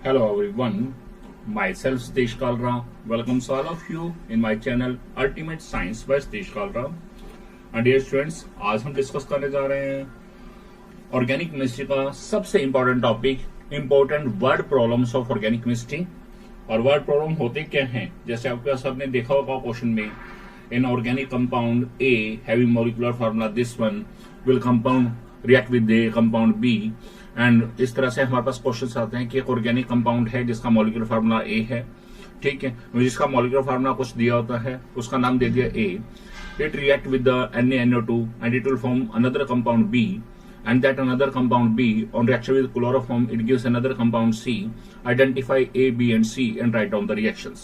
Hello everyone, myself Satish Kalra welcomes all of you in my channel Ultimate Science by Satish Kalra. And dear students, आज हम discuss करने जा रहे हैं organic chemistry का सबसे important topic important word problems of organic chemistry. और word problem होते क्या हैं, जैसे आपके पास आपने देखा होगा क्वेश्चन में, an organic compound A having molecular formula this one will compound react with the compound B. And इस तरह से हमारे पास क्वेश्चंस आते हैं कि एक ऑर्गेनिक कंपाउंड है जिसका मॉलिक्यूलर फार्मूला ए है, ठीक है, जिसका मॉलिक्यूलर फार्मूला कुछ दिया होता है, उसका नाम दे दिया A. It react with the NaNO2 and it will form another compound B, and that another compound B on reaction with chloroform it gives another compound C. Identify A, B and C and write down the reactions.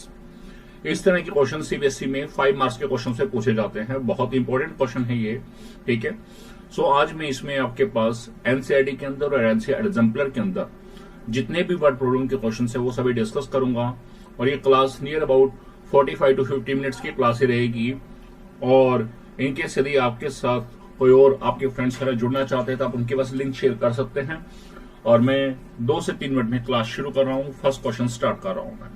इस तरह के question CBSE में 5 marks के question से पूछे जाते हैं, बहुत इंपॉर्टेंट क्वेश्चन है ये, ठीक है। सो आज मैं इसमें आपके पास एनसीईआरटी के अंदर और एनसीईआरटी एग्जाम्पलर के अंदर जितने भी वर्ड प्रॉब्लम के क्वेश्चन है वो सभी डिस्कस करूंगा। और ये class near about 45 to 50 minutes की क्लास ही रहेगी। और इनके यदि आपके साथ कोई और आपके फ्रेंड्स वगैरह जुड़ना चाहते हैं तो आप उनके पास लिंक शेयर कर सकते हैं। और मैं 2 से 3 मिनट में क्लास शुरू कर रहा हूं, फर्स्ट क्वेश्चन स्टार्ट कर रहा हूं मैं।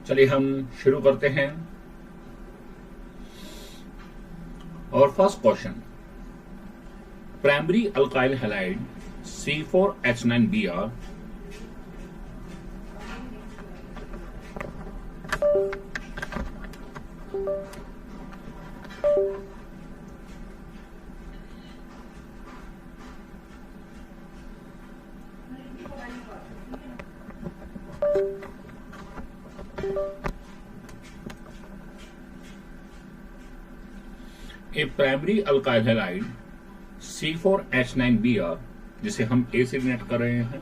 चलिए हम शुरू करते हैं। और first question, primary alkyl halide C4H9Br a primary alkyl halide C4H9Br जिसे हम A से रिएक्ट कर रहे हैं,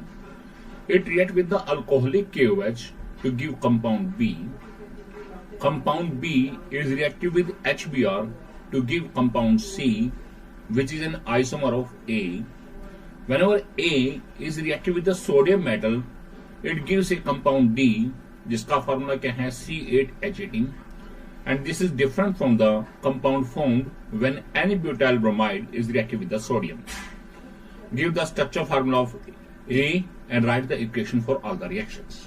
it react with the alcoholic KOH to give compound B. Compound B is reactive with HBr to give compound C, which is an isomer of A. Whenever A is reactive with the sodium metal, it gives a compound D, जिसका formula क्या है C8H18. And this is different from the compound formed when N-butyl bromide is reactive with the sodium. Give the structure formula of A and write the equation for all the reactions.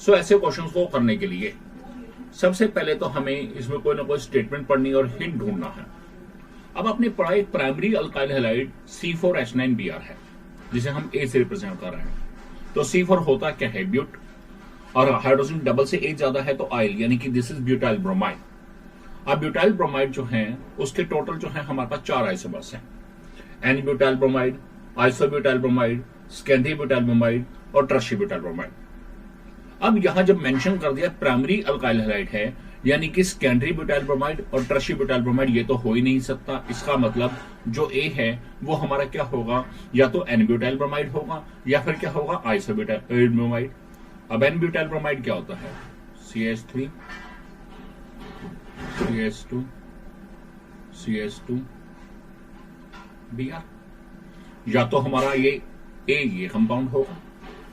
So ऐसे questions को करने के लिए सबसे पहले तो हमें इसमें कोई ना कोई स्टेटमेंट पढ़नी और हिंट ढूंढना है। अब आपने पढ़ा एक प्राइमरी अल्काइल हैलाइड C4H9Br है जिसे हम A से रिप्रेजेंट कर रहे हैं। तो C4 होता क्या है, ब्यूट, और हाइड्रोजन डबल से एक ज्यादा है तो आइल, यानी कि दिस इज ब्यूटाइल ब्रोमाइड। अब ब्यूटाइल ब्रोमाइड जो है उसके टोटल जो है हमारे पास 4 आइसोमर्स हैं, n butyl bromide, isobutyl bromide, secondary butyl bromide और टर्शियरी ब्यूटाइल ब्रोमाइड। अब यहां जब मेंशन कर दिया प्राइमरी अल्काइल हैलाइड है, यानी कि सेकेंडरी ब्यूटाइल ब्रोमाइड और टर्शियरी ब्यूटाइल ब्रोमाइड, ये तो हो ही नहीं सकता। इसका मतलब जो ए है वो हमारा क्या होगा, या तो एन ब्यूटाइल ब्रोमाइड होगा या फिर क्या होगा आइसोब्यूटाइल ब्रोमाइड। अब एन ब्यूटाइल ब्रोमाइड क्या होता है, CH3 CH2 CH2 Br, या तो हमारा ये कंपाउंड होगा,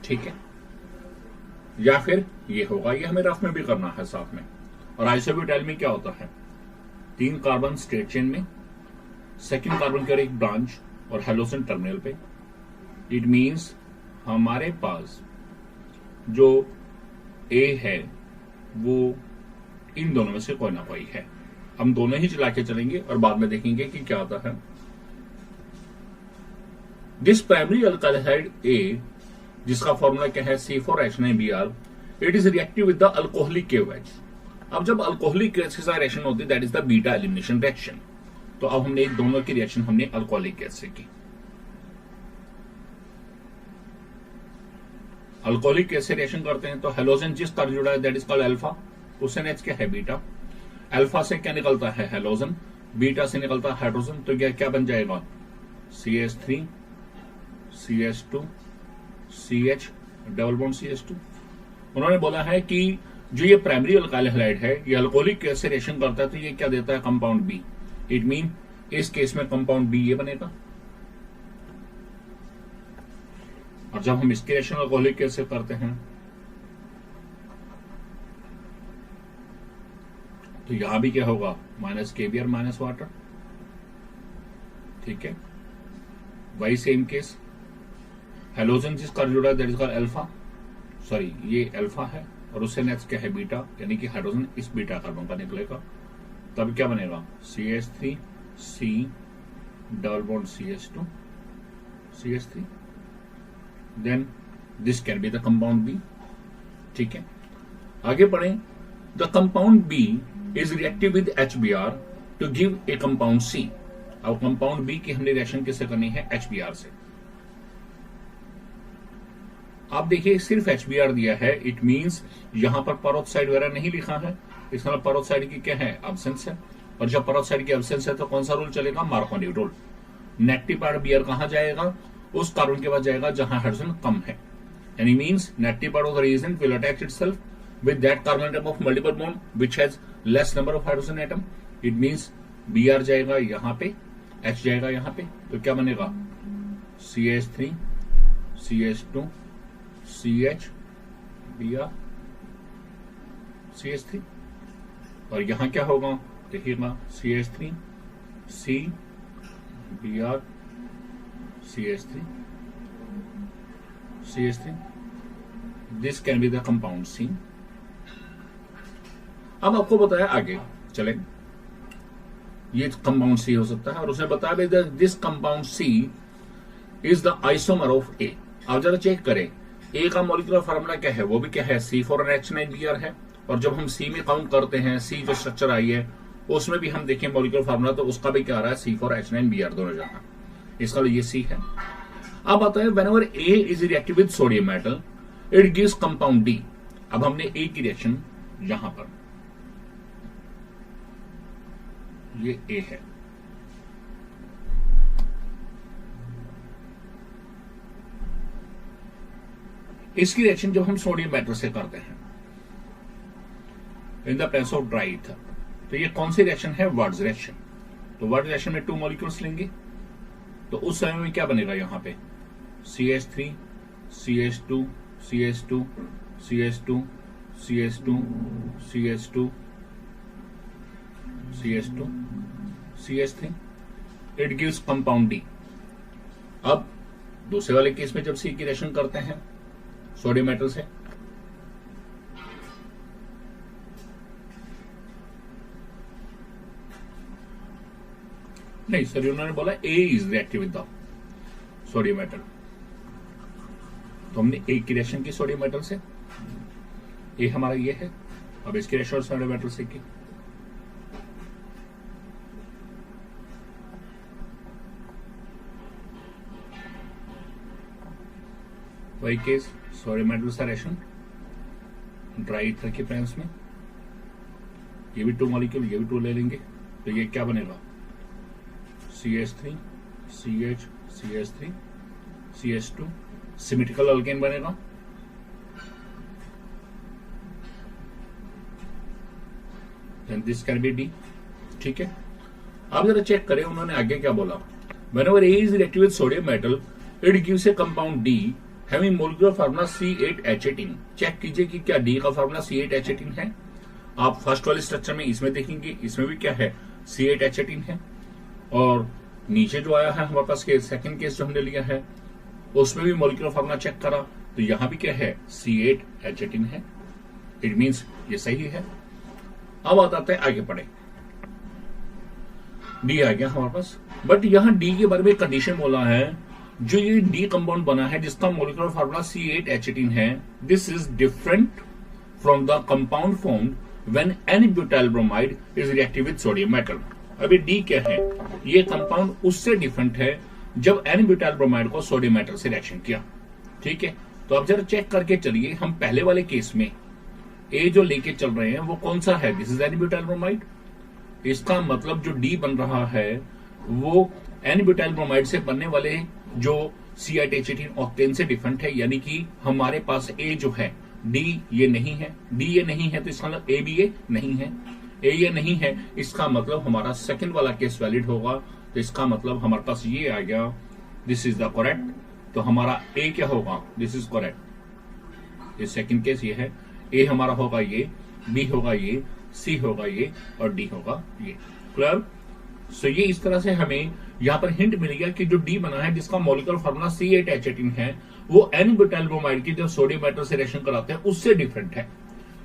ठीक है, या फिर ये होगा। ये हमें रफ में भी करना है साथ में। और आइसोब्यूटाइल में क्या होता है, 3 कार्बन स्ट्रेट चेन में, सेकंड कार्बन के एक ब्रांच और हेलोजन टर्मिनल पे। इट मींस हमारे पास जो A है वो इन दोनों में से कोई ना कोई है। हम दोनों ही चला के चलेंगे और बाद में देखेंगे कि क्या आता है। This primary alkyl halide A, जिसका फॉर्मूला क्या है C4H9Br, it is reactive with the alcoholic KOH। अब जब अल्कोहलिक गैस के साथ रिएक्शन होती है that is the beta elimination reaction. तो अब हमने दोनों की रिएक्शन हमने अल्कोहलिक गैस से की। अल्कोहलिक कैसे रिएक्शन करते हैं, तो हेलोजन जिस तरह जुड़ा है दैट इज कॉल्ड अल्फा, उस NH क्या है बीटा, अल्फा से क्या निकलता है हेलोजन, बीटा से निकलता है हाइड्रोजन, तो क्या बन जाएगा CH3 CH2 CH double bond CH2। उन्होंने बोला है कि जो ये प्राइमरी अल्काइल हैलाइड है ये अल्कोहलिक कैसे रिएक्शन करता है, तो ये क्या देता है कंपाउंड बी। इट मीन इस केस में कंपाउंड बी ये बनेगा। और जब हम इसके रिएक्शन अल्कोहलिक कैसे करते हैं, तो यहां भी क्या होगा -KBr माइनस वाटर, ठीक है। वही सेम केस हेलोजन जिसका जुड़ा है that is called alpha, sorry ये अल्फा है और उससे नेक्स्ट क्या है बीटा, यानी कि हाइड्रोजन इस बीटा कार्बन का निकलेगा, तब क्या बनेगा CH3 C double bond CH2 CH3, then this can be the compound B, ठीक है। आगे बढ़े, the compound B is reactive with HBr to give a compound C। अब कंपाउंड बी की हमने रिएक्शन किससे करनी है, HBr से। आप देखिए सिर्फ HBr दिया है, इट मींस यहां पर पेरोक्साइड वगैरह नहीं लिखा है, इसका मतलब पेरोक्साइड की क्या है एब्सेंस है, और जब पेरोक्साइड की एब्सेंस है तो कौन सा रूल चलेगा, Markovnikov rule. Negative part bear कहां जाएगा, उस कार्बन के पास जाएगा जहां हाइड्रोजन कम है, यानी means negative part of the reagent will attach itself with that carbon atom of multiple bond which has less number of hydrogen atom. It means Br जाएगा यहां पे, H जाएगा यहां पे, तो क्या बनेगा CH3 CH2 CH Br CH3, और यहां क्या होगा देखिएगा CH3 C Br CH3 CH3, this can be the compound C। अब आपको बताया आगे चले, ये कंपाउंड C हो सकता है, और उसने बताया this compound C is the isomer of A। आप जरा चेक करें A का मॉलिक्यूलर फार्मूला क्या है, वो भी क्या है C4H9Br है, और जब हम C में काउंट करते हैं C जो स्ट्रक्चर आई है उसमें भी हम देखें मॉलिक्यूलर फार्मूला, तो उसका भी क्या आ रहा है C4H9Br दोनों जगह, इसका ये C है। अब आता है whenever A is reactive with sodium metal it gives compound D। अब हमने A की रिएक्शन यहां पर, ये A है, इसकी रिएक्शन जब हम सोडियम मेटल से करते हैं इन the presence of dry ether, तो ये कौन सी रिएक्शन है, वर्ड्स रिएक्शन। तो वर्ड रिएक्शन में 2 मॉलिक्यूल्स लेंगे, तो उस समय में क्या बनेगा यहां पे CH3 CH2 CH2 CH2 CH2 CH2 CH2 CH3, it gives compound D। अब दूसरे वाले केस में जब C की रिएक्शन करते हैं सोडियम मेटल से, नहीं सर उन्होंने बोला A is reactive with the sodium metal, तो हमने A की रिएक्शन की सोडियम मेटल से, A हमारा ये है, अब इसकी रिएक्शन सोडियम मेटल से की, वही केस सोडियम मेटल से रिएक्शन ड्राई ईथर के प्रेजेंस में, ये भी 2 मॉलिक्यूल ये भी 2 ले लेंगे, तो ये क्या बनेगा CH3 CH CH3 CH2, symmetrical alkane बनेगा, then this can be D, ठीक है। अब जरा चेक करें उन्होंने आगे क्या बोला, whenever A is reactive with sodium metal it gives a compound D having molecular formula C8H18। Check कीजिए कि क्या D का फार्मूला C8H18 है। आप फर्स्ट वाले स्ट्रक्चर में इसमें देखेंगे, इसमें भी क्या है C8H18 है, और नीचे जो आया है हमारे पास के सेकंड केस जो हमने लिया है उसमें भी मॉलिक्यूलर फार्मूला चेक करा, तो यहां भी क्या है C8H18 है, इट मींस ये सही है। अब आते हैं आगे पढ़े, D आ गया हमारे पास, बट यहां D के बारे में कंडीशन बोला है, जो ये D कंपाउंड बना है जिसका मॉलिक्यूलर फार्मूला C8H18 है, this is different from the compound formed when N butyl bromide is reactive with sodium metal. अभी D क्या है, ये कंपाउंड उससे डिफरेंट है जब N-ब्यूटाइल ब्रोमाइड को सोडियम मेटल से रिएक्शन किया, ठीक है। तो तो अब जरा चेक करके चलिए, हम पहले वाले केस में ए जो लेके चल रहे हैं वो कौन सा है, दिस इज एन-ब्यूटाइल ब्रोमाइड। इसका मतलब जो डी बन रहा है वो एन-ब्यूटाइल ब्रोमाइड से बनने वाले जो C8H18 ऑक्टेन से डिफरेंट है, यानी कि हमारे पास ए जो है, डी ये नहीं है, डी ये नहीं है, तो इसका मतलब ए भी ये नहीं है, ए ये नहीं है, इसका मतलब हमारा सेकंड वाला केस वैलिड होगा। तो इसका मतलब हमारे पास ये आ गया, दिस इज द करेक्ट। तो हमारा ए क्या होगा, दिस इज करेक्ट। ये सेकंड केस ये है, ए हमारा होगा ये, बी होगा ये, सी होगा ये और डी होगा ये। क्लियर। सो ये इस तरह से हमें यहां पर हिंट मिल गया कि जो डी बना है जिसका मॉलिक्यूलर फार्मूला C8H18 है वो एन-ब्यूटाइल ब्रोमाइड की जो सोडियम मेटल से रिएक्शन कराते हैं उससे डिफरेंट है।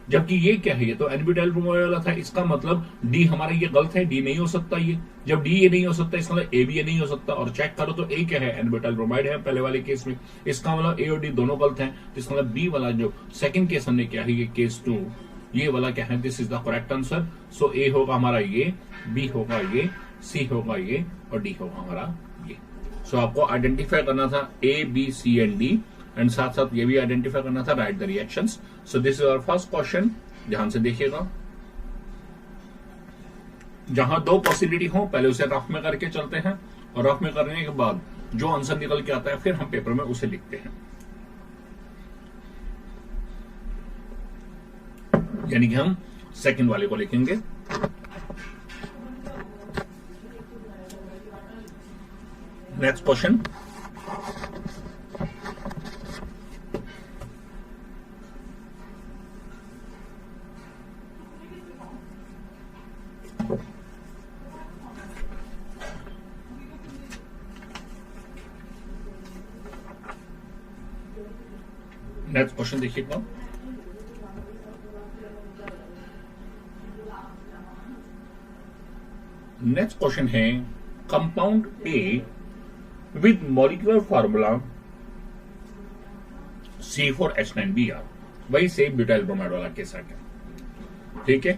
जबकि ये क्या है, ये तो एन-ब्यूटाइल ब्रोमाइड वाला था, इसका मतलब डी हमारा ये गलत है, डी नहीं हो सकता ये। जब डी ये नहीं हो सकता इसका मतलब ए भी ये नहीं हो सकता। और चेक करो तो ए क्या है, एन-ब्यूटाइल ब्रोमाइड है पहले वाले केस में, इसका मतलब ए और डी दोनों गलत हैं। तो इसका मतलब बी वाला जो सेकंड केस हमने क्या है, ये केस 2, ये वाला क्या है, this is the correct answer. So A होगा हमारा ये, बी होगा ये, सी होगा ये और डी होगा हमारा ये। सो आपको आइडेंटिफाई करना था A, B, C and D, and साथ साथ ये भी आइडेंटिफाई करना था write the reactions. So this is our first question. ध्यान से देखिएगा, जहां दो पॉसिबिलिटी हो पहले उसे रफ में करके चलते हैं और रफ में करने के बाद जो आंसर निकल के आता है फिर हम पेपर में उसे लिखते हैं, यानी कि हम सेकंड वाले को लिखेंगे। नेक्स्ट क्वेश्चन, नेक्स्ट क्वेश्चन देखिएगा। नेक्स्ट क्वेश्चन है compound A with molecular formula C4H9Br, वही सेम ब्यूटाइल ब्रोमाइड वाला केस आ गया। ठीक है,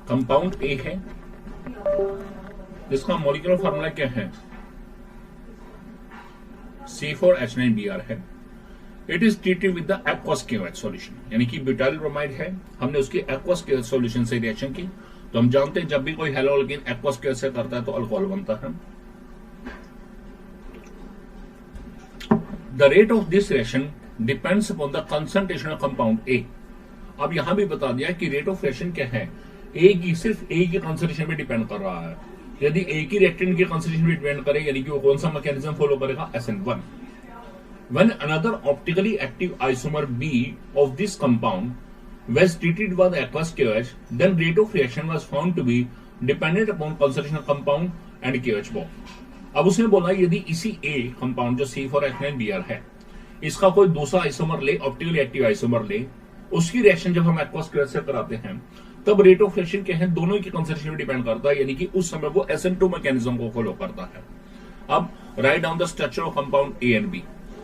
कंपाउंड ए है जिसका मॉलिक्यूलर फार्मूला क्या है, C4H9Br है। It is treated with the aqueous KOH solution, यानी कि ब्यूटाइल ब्रोमाइड है, हमने उसकी एक्वस KOH सॉल्यूशन से रिएक्शन की। तो हम जानते हैं जब भी कोई हैलोजन एक्वस KOH से करता है तो अल्कोहल बनता है। The rate of this reaction depends upon the concentration of compound A. अब यहां भी बता दिया कि रेट ऑफ रिएक्शन क्या है, ए की सिर्फ ए की कंसंट्रेशन पे डिपेंड कर रहा है। यदि ए की रिएक्टेंट की कंसंट्रेशन पे डिपेंड करे, यानी कि वो कौन सा मैकेनिज्म फॉलो करेगा, SN1। When another optically active isomer B of this compound was treated with aqueous KOH, then rate of reaction was found to be dependent upon concentration of compound and KOH bond. अब उसने बोला यदि इसी A compound जो C4H9Br है, इसका कोई दूसरा आइसोमर ले, ऑप्टिकली एक्टिव आइसोमर ले, उसकी रिएक्शन जब हम एक्वस KOH से कराते हैं तब रेट ऑफ रिएक्शन क्या है, दोनों की कंसंट्रेशन पे डिपेंड करता है, यानी कि उस समय वो SN2 मैकेनिज्म को फॉलो करता है। अब write down the structure of compound A and B,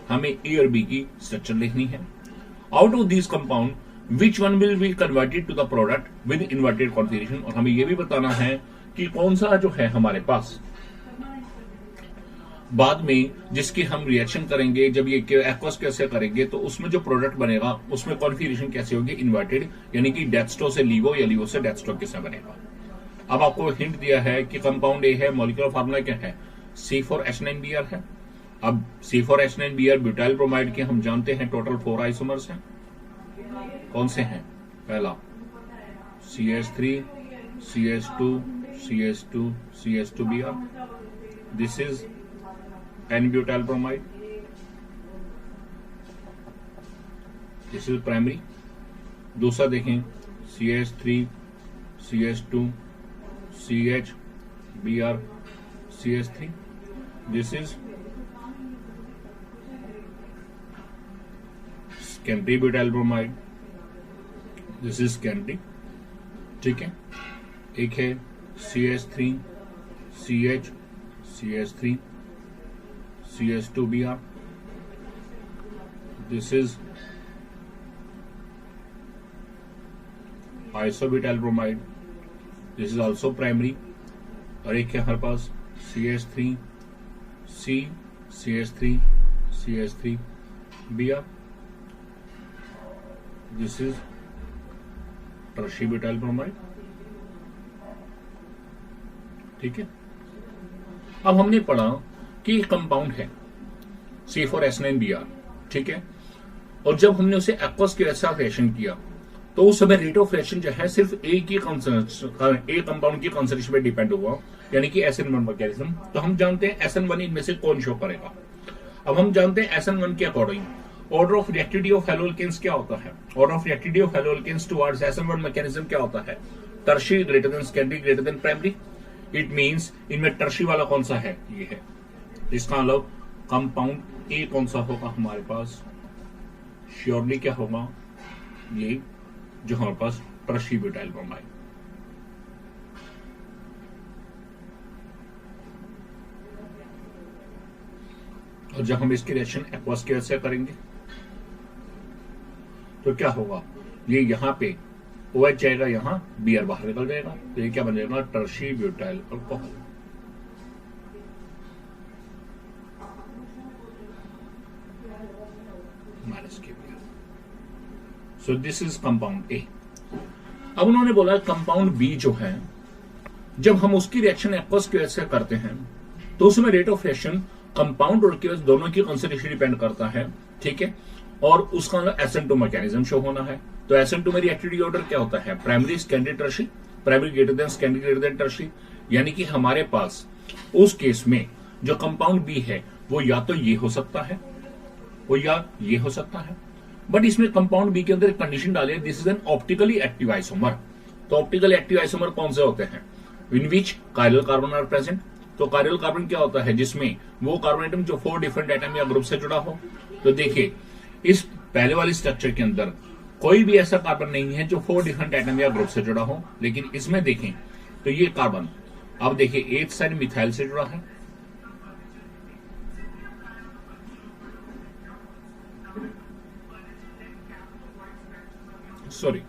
हमें ए और बी की स्ट्रक्चर लिखनी है। Out of this compound which one will be converted to the product with inverted configuration, और हमें यह भी बताना है कि कौन सा जो है हमारे पास बाद में जिसकी हम रिएक्शन करेंगे, जब ये एक्वस कैसे करेंगे तो उसमें जो प्रोडक्ट बनेगा उसमें कॉन्फिगरेशन कैसे होगी, इन्वर्टेड, यानी कि डेक्स्ट्रो से लीवो या लीवो से डेक्स्ट्रो कैसे बनेगा। अब आपको हिंट दिया है कि कंपाउंड ए है, मॉलिक्यूलर फार्मूला क्या है, C4H9Br है। अब C4H9Br ब्यूटाइल ब्रोमाइड के हम जानते हैं टोटल 4 आइसोमर्स हैं। कौन से हैं, पहला CH3, CH2, CH2, CH2Br, this is N butyl bromide, this is primary. दूसरा देखें CH3, CH2, CH, Br, CH3, this is secondary butyl bromide, this is secondary. ठीक है, एक है CH3, CH, CH3, CH2Br, this is isobutyl bromide, this is also primary। और एक है हमारे पास CH3, C, CH3, CH3Br, this is tertiary butyl bromide. ठीक है, अब हमने पढ़ा कि कंपाउंड है C4H9Br, ठीक है, और जब हमने उसे एक्वस के साथ रिएक्शन किया तो उस समय रेट ऑफ रिएक्शन जो है सिर्फ ए कंपाउंड की कॉन्सेंट्रेशन पे डिपेंड हुआ, यानी कि SN1 मैकेनिज्म। तो हम जानते हैं SN1 इनमें से कौन शो करेगा। अब हम जानते हैं SN1 के according order of reactivity of haloalkanes क्या होता है। Order of reactivity of haloalkanes towards SN1 mechanism क्या होता है, tertiary greater than secondary greater than primary. It means इनमें टर्शियरी वाला कौन सा है, ये है। इसका मतलब कंपाउंड ए कौन सा होगा हमारे पास, श्योरली क्या होगा, ये जो हमारे पास टर्शियरी ब्यूटाइल ब्रोमाइड। और जब हम इसकी रिएक्शन एक्वस के से करेंगे तो क्या होगा, ये यहां पे OH जाएगा, यहां Br बाहर निकल जाएगा, तो ये क्या बन जाएगा, टर्शियरी ब्यूटाइल अल्कोहल। माइनस के Br। So this is compound A. अब उन्होंने बोला कंपाउंड बी जो है, जब हम उसकी रिएक्शन एक्वस के से करते हैं तो उसमें रेट ऑफ रिएक्शन कंपाउंड और एक्वस दोनों की कॉन्सेंट्रेशन डिपेंड करता है, ठीक है, और उसका SN2 मैकेनिज्म शो होना है। तो SN2 में रिएक्टिविटी ऑर्डर क्या होता है, primary secondary tertiary, primary greater than secondary greater then tertiary. यानी कि हमारे पास उस केस में जो कंपाउंड बी है वो या तो ये हो सकता है, वो या ये हो सकता है। बट इसमें कंपाउंड बी के अंदर एक कंडीशन डाली है, this is an optically active isomer. तो ऑप्टिकली एक्टिव आइसोमर कौन से होते हैं, इन विच कायरल कार्बन आर प्रेजेंट। तो कायरल कार्बन क्या होता है, जिसमें वो कार्बन एटम जो 4 डिफरेंट एटम या ग्रुप से जुड़ा हो। तो देखिए इस पहले वाली स्ट्रक्चर के अंदर कोई भी ऐसा कार्बन नहीं है जो 4 डिफरेंट एटम या ग्रुप से जुड़ा हो, लेकिन इसमें देखें तो ये कार्बन, अब देखिए एक साइड मिथाइल से जुड़ा है, सॉरी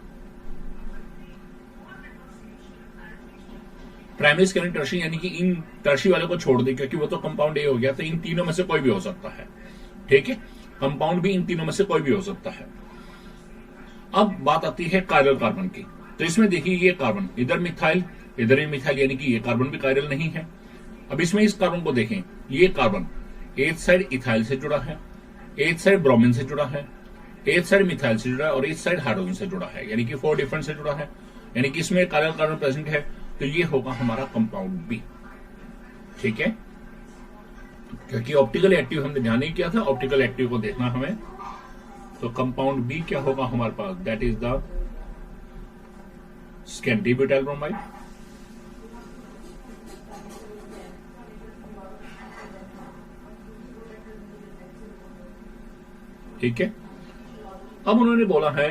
प्राइमरी सेकेंडरी टर्शियरी, यानी कि इन टर्शियरी वाले को छोड़ दे क्योंकि वो तो कंपाउंड ए हो गया, तो इन तीनों में से कोई भी हो सकता है, ठीक है, कंपाउंड भी इन तीनों में से कोई भी हो सकता है। अब बात आती है कायरल कार्बन की। तो इसमें देखिए ये कार्बन इधर मिथाइल इधर ही मिथाइल, यानी कि ये कार्बन भी कायरल नहीं है। अब इसमें इस कार्बन को देखें, ये कार्बन एक साइड इथाइल से जुड़ा है, एक साइड ब्रोमीन से जुड़ा है, एक साइड मिथाइल से जुड़ा है और एक साइड हाइड्रोजन से जुड़ा है, यानी कि 4 डिफरेंट से जुड़ा है, यानी कि इसमें कायरल कार्बन प्रेजेंट है। तो ये होगा हमारा कंपाउंड बी, ठीक है, क्योंकि ऑप्टिकल एक्टिव हमने ध्यान नहीं किया था, ऑप्टिकल एक्टिव को देखना हमें। तो कंपाउंड बी क्या होगा हमारे पास, that is the secondary butyl bromide. ठीक है, अब उन्होंने बोला है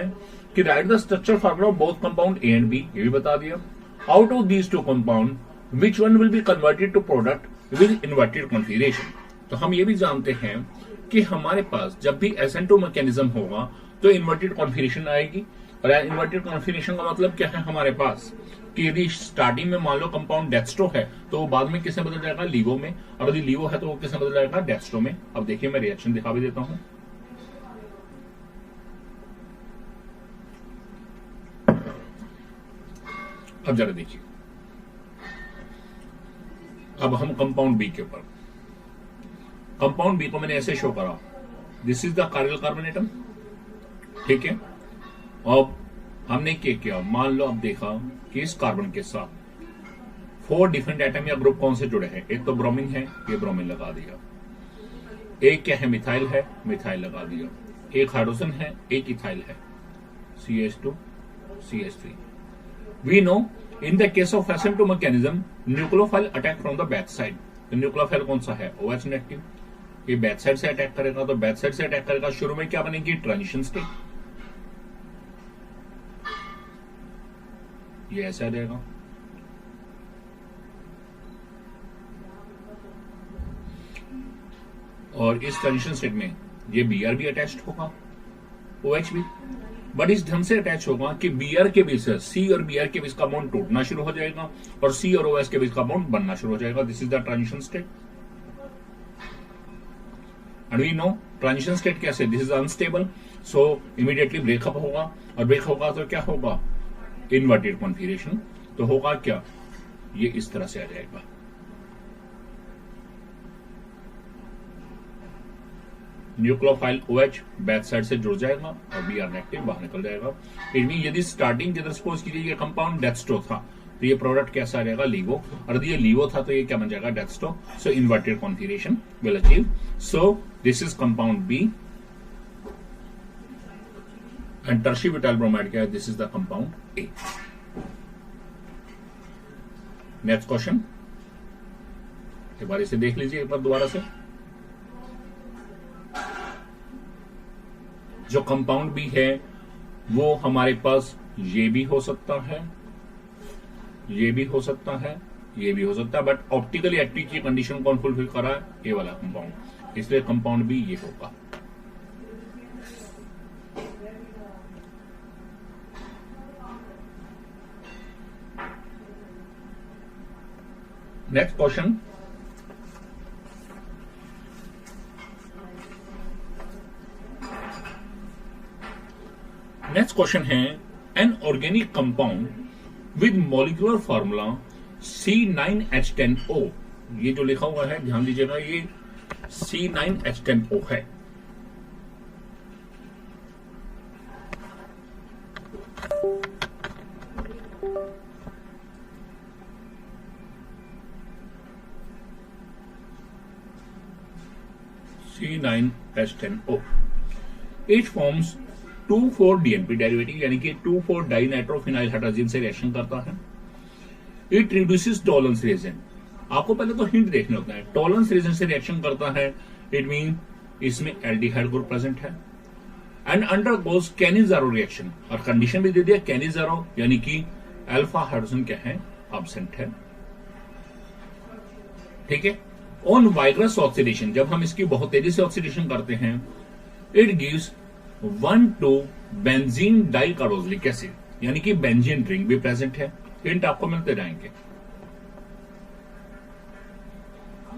कि write the structure formula of both compound A and B, ये भी बता दिया। Out of these two compound which one will be converted to product with inverted configuration. तो हम ये भी जानते हैं कि हमारे पास जब भी SN2 मैकेनिज्म होगा तो इन्वर्टेड कॉन्फिगरेशन आएगी। और इन्वर्टेड कॉन्फिगरेशन का मतलब क्या है हमारे पास, कि यदि स्टार्टिंग में मान लो कंपाउंड डेक्स्ट्रो है तो वो बाद में किससे बदल जाएगा, लीवो में, और यदि लीवो है तो वो किससे बदल जाएगा, डेक्स्ट्रो में। अब देखिए मैं रिएक्शन दिखा भी देता हूं। अब जरा देखिए, अब हम कंपाउंड बी के ऊपर, कंपाउंड बी को मैंने ऐसे शो करा, this is the chiral carbon atom, ठीक है। अब हमने क्या किया, मान लो अब देखा कि इस कार्बन के साथ 4 डिफरेंट एटम या ग्रुप कौन से जुड़े हैं, एक तो ब्रोमीन है, ये ब्रोमीन लगा दिया, एक क्या है मिथाइल है, मिथाइल लगा दिया, एक हाइड्रोजन है, एक इथाइल है, CH2 CH3। We know in the case of SN2 mechanism, nucleophile attack from the back side। तो न्यूक्लियोफाइल कौन सा है, OH नेगेटिव, ये बैक साइड से अटैक करेगा। तो बैक साइड से अटैक करेगा, शुरू में क्या बनेगी, ट्रांजिशन स्टेट, ये ऐसा रहेगा, और इस ट्रांजिशन स्टेट में ये Br भी अटैच्ड होगा, OH भी, बट इस ढंग से अटैच होगा कि Br के बीच से C और Br के बीच का बॉन्ड टूटना शुरू हो जाएगा और C और OH के बीच का बॉन्ड बनना शुरू हो जाएगा। This is the transition state. And we know transition state कैसे, this is unstable, so immediately break up होगा, और ब्रेक होगा तो क्या होगा, इन्वर्टेड कॉन्फिगरेशन, तो होगा क्या, ये इस तरह से आ जाएगा। न्यूक्लियोफाइल OH बैक साइड से जुड़ जाएगा और Br नेगेटिव बाहर निकल जाएगा। इट मीन यदि स्टार्टिंग के अंदर सपोज कीजिए ये कंपाउंड डेथस्टो था, तो ये प्रोडक्ट कैसा आ जाएगा, लीवो, और यदि ये लीवो था तो ये क्या बन जाएगा, डेथस्टो, so inverted configuration will achieve. So this is compound B and tertiary butyl bromide क्या है, this is the compound A. Next question, एक बार इसे देख लीजिए एक बार दोबारा से। जो कंपाउंड बी है वो हमारे पास ये भी हो सकता है, ये भी हो सकता है, ये भी हो सकता है, बट ऑप्टिकली एक्टिव की कंडीशन कौन फुलफिल कर रहा है, ये वाला कंपाउंड, इसलिए कंपाउंड बी ये होगा। नेक्स्ट क्वेश्चन, नेक्स्ट क्वेश्चन है an organic compound with molecular formula C9H10O, ये जो लिखा हुआ है ध्यान दीजिएगा, ये C9H10O है। C9H10O, it forms 2,4-DNP derivative, यानी कि 2,4-डाइनाइट्रोफिनाइल हाइड्रोजन से रिएक्शन करता है। इट रिड्यूसेस टॉलरेंस रिएजेंट, आपको पहले तो हिंट देखने होता है, टॉलरेंस रिएजेंट से रिएक्शन करता है, इट मीन इसमें एल्डिहाइड ग्रुप प्रेजेंट है, एंड अंडरगोस कैनिज़ारो रिएक्शन, और कंडीशन भी दे दिया कैनिज़ारो, यानी कि अल्फा हाइड्रोजन क्या है, एब्सेंट है, ठीक है। ऑन वाइग्रस ऑक्सीडेशन, जब हम इसकी बहुत तेजी से ऑक्सीडेशन करते हैं, it gives 1,2 benzene dicarboxylic acid, यानी कि बेंजीन रिंग भी प्रेजेंट है, हिंट आपको मिलते जाएंगे।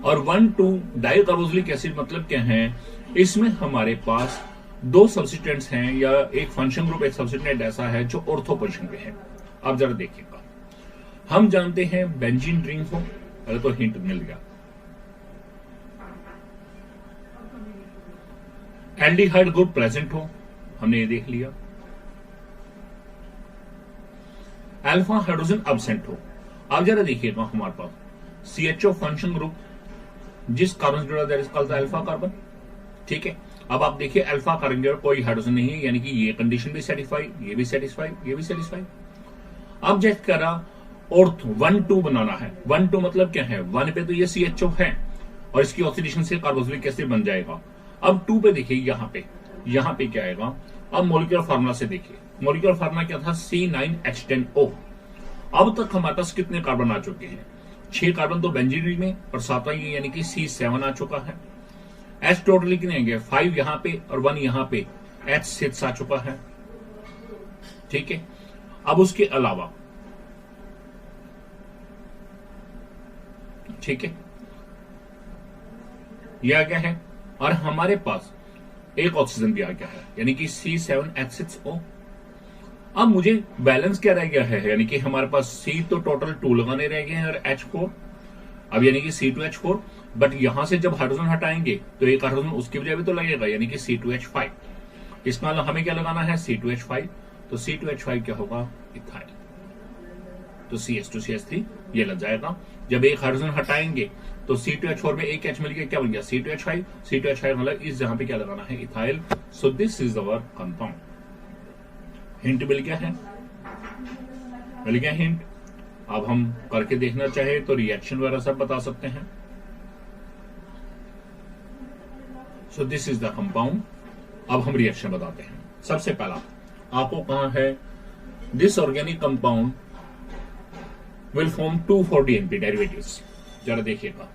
और 1,2 डाइकार्बोक्सिलिक एसिड मतलब क्या है, इसमें हमारे पास दो सब्स्टिट्यूएंट्स हैं, या एक फंक्शन ग्रुप, एक सब्स्टिट्यूएंट ऐसा है जो ऑर्थो पोजीशन पे है। आप जरा देखिएगा, हम जानते हैं बेंजीन रिंग हो, अरे तो हिंट मिल गया, एल्डिहाइड ग्रुप प्रेजेंट हो, हमने ये देख लिया, अल्फा हाइड्रोजन एब्सेंट हो। अब जरा देखिएगा हमारे पास CHO फंक्शन ग्रुप, जिस कार्बन से जुड़ा that is called alpha carbon, ठीक है। अब आप देखिए अल्फा कार्बन के कोई हाइड्रोजन नहीं है, यानी कि ये कंडीशन भी सेटिस्फाई, ये भी सेटिस्फाई, ये भी सेटिस्फाई। अब जैसे करा ऑर्थो 1,2 बनाना है, 1,2 मतलब क्या है, 1 पे तो ये CHO है और इसकी ऑक्सीडेशन से कार्बोक्सिलिक एसिड बन जाएगा। अब 2 पे देखिए, यहां पे क्या आएगा, अब मॉलिक्यूलर फार्मूला से देखिए, मॉलिक्यूलर फार्मूला क्या था, C9H10O। अब तक हमारे पास कितने कार्बन आ चुके हैं, 6 कार्बन तो बेंजीन रिंग में और 7वां ये यानी कि C7 आ चुका है। H टोटली कितने आएंगे, 5 यहां पे और 1 यहां पे, H6 आ चुका है, ठीक है। अब उसके अलावा, ठीक है, यह क्या है, और हमारे पास एक ऑक्सीजन भी आ गया है, यानी कि C7H6O। अब मुझे बैलेंस क्या रह गया है, यानी कि हमारे पास C तो टोटल 2 लगाने रह गए हैं और H4, अब यानी कि C2H4, बट यहां से जब हाइड्रोजन हटाएंगे तो एक हाइड्रोजन उसकी वजह भी तो लगेगा, यानी कि C2H5। इसमें हमें क्या लगाना है, C2H5, तो C2H5 क्या होगा, इथाइल, तो CH2CH3 ये लग जाएगा। जब एक हाइड्रोजन हटाएंगे तो C2H4 में एक H मिल गया, क्या बन गया, C2H5, C2H5 मतलब इस जहां पे क्या लगाना है, ethyl. So this is our compound. Hint मिल गया है, मिल गया हिंट। अब हम करके देखना चाहे तो रिएक्शन वगैरह सब बता सकते हैं। सो दिस इज द कंपाउंड। अब हम रिएक्शन बताते हैं। सबसे पहला आपको कहा है, this organic compound will form 2,4-DNP derivatives. जरा देखिएगा,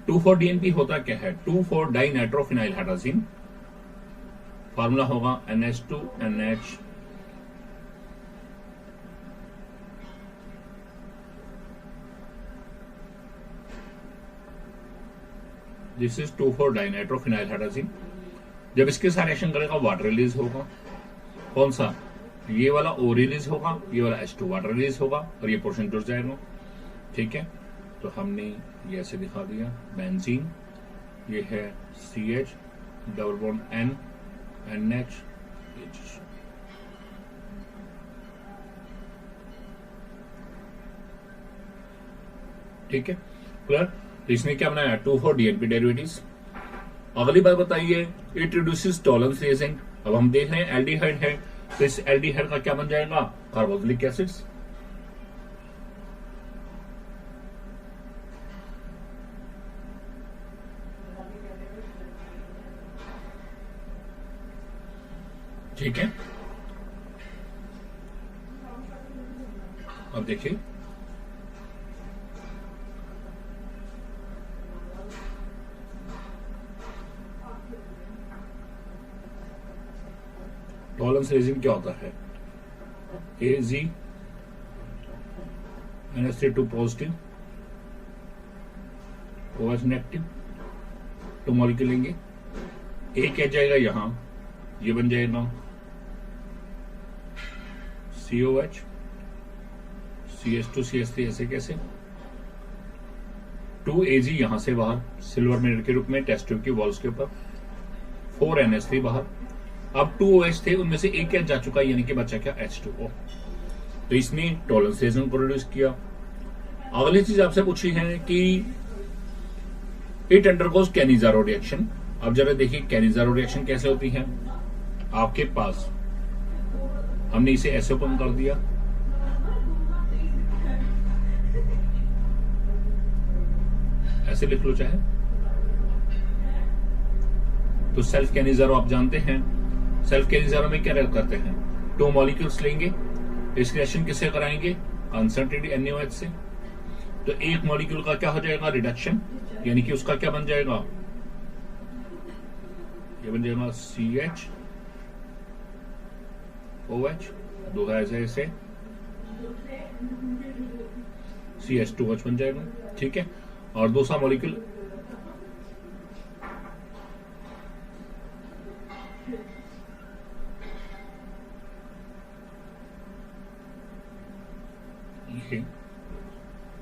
टू 4-DNP होता क्या है, 2,4-डाइनाइट्रोफिनाइल हाइड्रोजन, फार्मूला होगा NH2NH दिस इज 2,4-डाइनाइट्रोफिनाइल। जब इसके साथ रिएक्शन करेगा वाटर रिलीज होगा। कौन सा? ये वाला O रिलीज होगा, ये वाला H2 वाटर रिलीज होगा और ये पोर्शन जुड़ जाएगा। ठीक है, तो हमने ये ऐसे दिखा दिया। बेंजीन ये है CH double bond N NH। ठीक है, क्लियर। तो इसने क्या बनाया? 2,4-DNP derivatives. अगली बात बताइए, इट रिड्यूसेस टॉलरेंस रिएजेंट। अब हम देख रहे हैं एल्डिहाइड है, तो इस एल्डिहाइड का क्या बन जाएगा? Carboxylic acids. ठीक है, अब देखिए टॉलरेंस रेजिन क्या होता है? AZ NH3 positive OH negative, 2 molecule लेंगे। A क्या जाएगा यहां? ये बन जाएगा COH CH2 CH3। ऐसे कैसे? 2AG यहां से बाहर सिल्वर मिरर के रूप में टेस्ट ट्यूब की वॉल्स के ऊपर, 4 NH3 बाहर। अब 2 OH थे, उनमें से एक क्या जा चुका, यानी कि बचा क्या? H2O। तो इसने टॉलरेंस रेजिन को रिड्यूस किया। अगली चीज आपसे पूछी है कि इट अंडरगोज कैनिजारो रिएक्शन। अब जरा देखिए कैनिजारो रिएक्शन कैसे होती है। आपके पास हमने इसे ऐसे ओपन कर दिया, ऐसे लिख लो चाहे तो। सेल्फ कैनिजारो आप जानते हैं, सेल्फ कैनिजारो में क्या करते हैं? 2 मॉलिक्यूल्स लेंगे, इस रिएक्शन किससे कराएंगे? कंसंट्रेटेड NaOH से। तो एक मॉलिक्यूल का क्या हो जाएगा? रिडक्शन, यानी कि उसका क्या बन जाएगा? ये बन जाएगा CH OH, 2 ऐसे CH2OH बन जाएगा। ठीक है, और दूसरा मॉलिक्यूल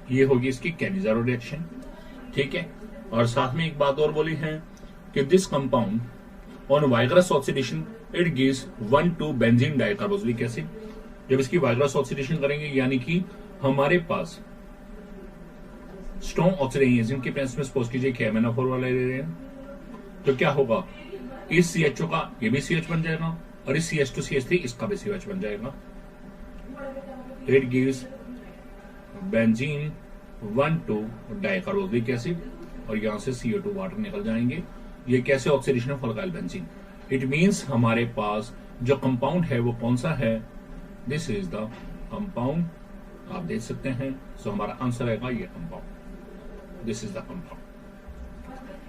ये होगी इसकी कैनिजारो रिएक्शन। ठीक है, और साथ में एक बात और बोली है कि this compound on vigorous oxidation it gives 1,2 benzene dicarboxylic acid. जब इसकी वाइग्रस ऑक्सीडेशन करेंगे, यानी कि हमारे पास स्ट्रॉन्ग ऑक्सीडाइजेशन के प्रेजेंस में सपोज कीजिए कि MnO4 वाला ले रहे हैं, तो क्या होगा? इस CHO का ये भी CH बन जाएगा और इस CH2 CH3 इसका भी CH बन जाएगा। It gives benzene 1,2 dicarboxylic acid और यहां से CO2 वाटर निकल जाएंगे। ये कैसे oxidation of alkyl benzene? It means हमारे पास जो कंपाउंड है वो कौन सा है? This is the compound. आप देख सकते हैं, सो हमारा आंसर आएगा ये compound. This is the compound.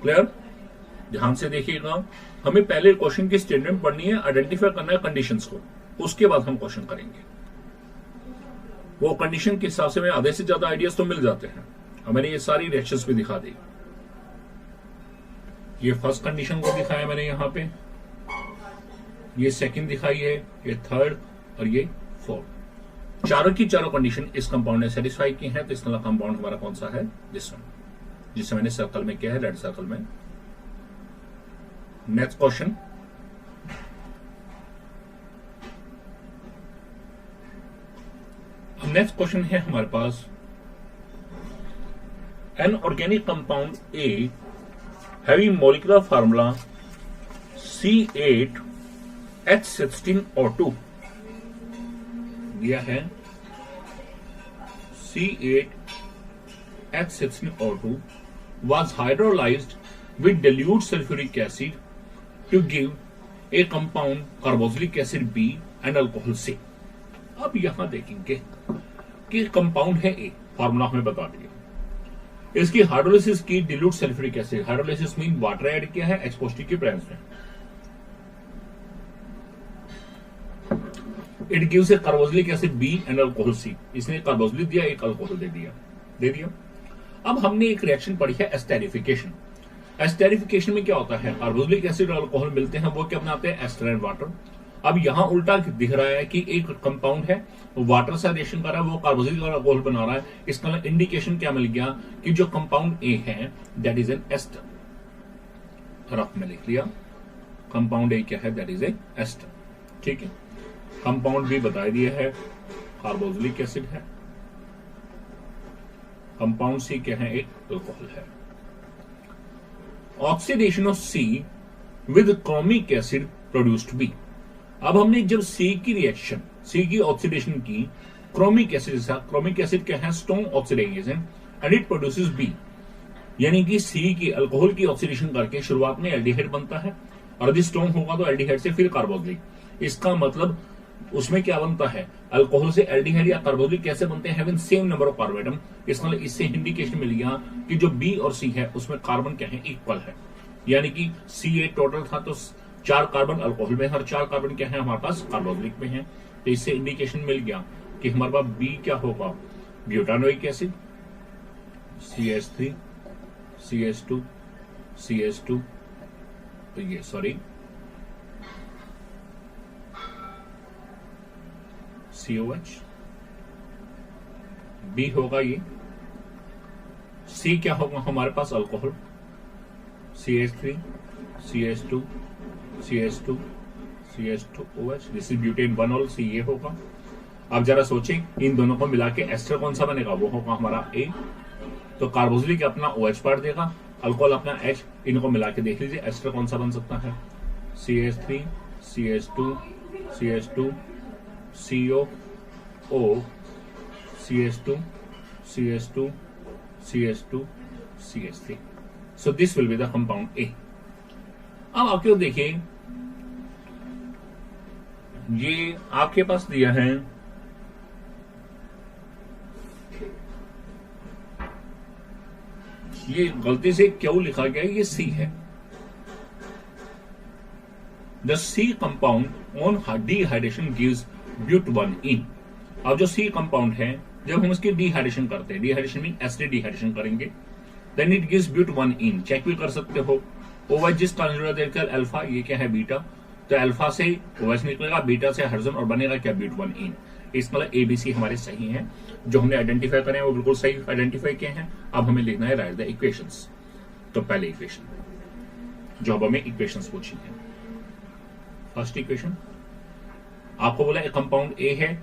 Clear? ध्यान से देखिएगा, हमें पहले क्वेश्चन की स्टेटमेंट पढ़नी है, आइडेंटिफाई करना है कंडीशंस को, उसके बाद हम क्वेश्चन करेंगे। वो कंडीशन के हिसाब से हमें आधे से ज्यादा आइडियाज तो मिल जाते हैं। और मैंने ये सारी रिएक्शंस भी दिखा दी। ये फर्स्ट कंडीशन को दिखाया मैंने यहां पे, ये सेकंड दिखाई है, ये थर्ड और ये फोर्थ। चारों की चारों कंडीशन इस कंपाउंड ने सेटिस्फाई की है। तो इसका कंपाउंड हमारा कौन सा है? दिस वन, जिसे मैंने सर्कल में किया है, रेड सर्कल में। नेक्स्ट क्वेश्चन, नेक्स्ट क्वेश्चन है हमारे पास, an organic compound A having molecular formula C8H16O2 दिया है। C8H16O2 was hydrolyzed with dilute sulfuric acid to give a compound carboxylic acid B and alcohol C। अब यहां देखेंगे कि कंपाउंड है ए, फार्मूला हमें बता दिया। इसकी हाइड्रोलिसिस की dilute sulphuric acid, hydrolysis mean water add किया है H+ के प्रेजेंस में। It gives A carboxylic acid B and alcohol C। इसने कार्बोक्सिलिक दिया, एक अल्कोहल दे दिया। अब हमने एक रिएक्शन पढ़ी है एस्टेरिफिकेशन। एस्टेरिफिकेशन में क्या होता है, कार्बोक्सिलिक एसिड और अल्कोहल मिलते हैं, वो क्या बनाते हैं, एस्टर एंड वाटर। अब यहां उल्टा दिख रहा है कि एक कंपाउंड है वो वाटर से रिएक्शन कर रहा है, वो कार्बोक्सिलिक और अल्कोहल बना रहा है। इसका इंडिकेशन क्या मिल गया कि जो कंपाउंड ए है that is an ester. Rough में लिख लिया, कंपाउंड ए क्या है, दैट इज ए एस्टर। ठीक है, कंपाउंड बी बता दिया है, कार्बोक्सिलिक एसिड है। कंपाउंड सी क्या है, एक अल्कोहल है। Oxidation of C with chromic acid produced B. अब हमने जब सी की रिएक्शन, सी की ऑक्सीडेशन की क्रोमिक एसिड के साथ, क्रोमिक एसिड क्या है, strong oxidization, and it produces B, यानी कि सी की अल्कोहल की ऑक्सीडेशन करके शुरुआत में एल्डिहाइड बनता है, और यदि स्ट्रॉन्ग होगा तो एल्डिहाइड से फिर कार्बोक्सिलिक। इसका मतलब उसमें क्या बनता है, अल्कोहल से एल्डिहाइड या कार्बोक्सिलिक कैसे बनते हैं, having same number of carbon atom. इसका मतलब इससे इंडिकेशन मिल गया कि जो बी और सी है उसमें कार्बन क्या है, इक्वल है। यानी कि सी ए टोटल था तो 4 कार्बन अल्कोहल में, हर 4 कार्बन क्या है हमारे पास, कार्बोक्सिलिक में है। तो इससे इंडिकेशन मिल गया कि हमारे पास बी क्या होगा, butanoic acid, CH3 CH2 CH2, तो ये सॉरी COH, बी होगा ये, सी क्या होगा हमारे पास, alcohol, CH3 CH2 CH2 CH2OH, this is butane 1 C, ये होगा। अब जरा सोचें, इन दोनों को मिला के एस्टर कौन सा बनेगा, वो होगा हमारा ए। तो कार्बोक्सिलिक अपना OH पार्ट देगा, अल्कोहल अपना H, इनको मिला के देख लीजिए एस्टर कौन सा बन सकता है, CH3 CH2 CH2 COO CH2 CH2 CH2 CH3। So this will be the compound A। अब आपके देखिए, ये आपके पास दिया है ये गलती से क्यों लिखा गया है, ये सी है। The C compound on dehydration gives but 1 अब जो सी कंपाउंड है, जब हम उसकी डिहाइड्रेशन करते हैं, डिहाइड्रेशन मीन एसिड डिहाइड्रेशन करेंगे, then it gives but 1 check भी कर सकते हो। OH जिस ट्रांसपोर्टर देखकर अल्फा, ये क्या है, बीटा, तो अल्फा से OH निकलेगा, बीटा से हाइड्रोजन, और बनेगा क्या, ब्यूट 1 इस मतलब ABC हमारे सही हैं, जो हमने आइडेंटिफाई करे हैं वो बिल्कुल सही आइडेंटिफाई किए हैं। अब हमें लिखना है राइट द इक्वेशंस। तो पहले इक्वेशन जो अब हमें इक्वेशंस पूछी है, फर्स्ट इक्वेशन आपको बोला एक कंपाउंड ए है,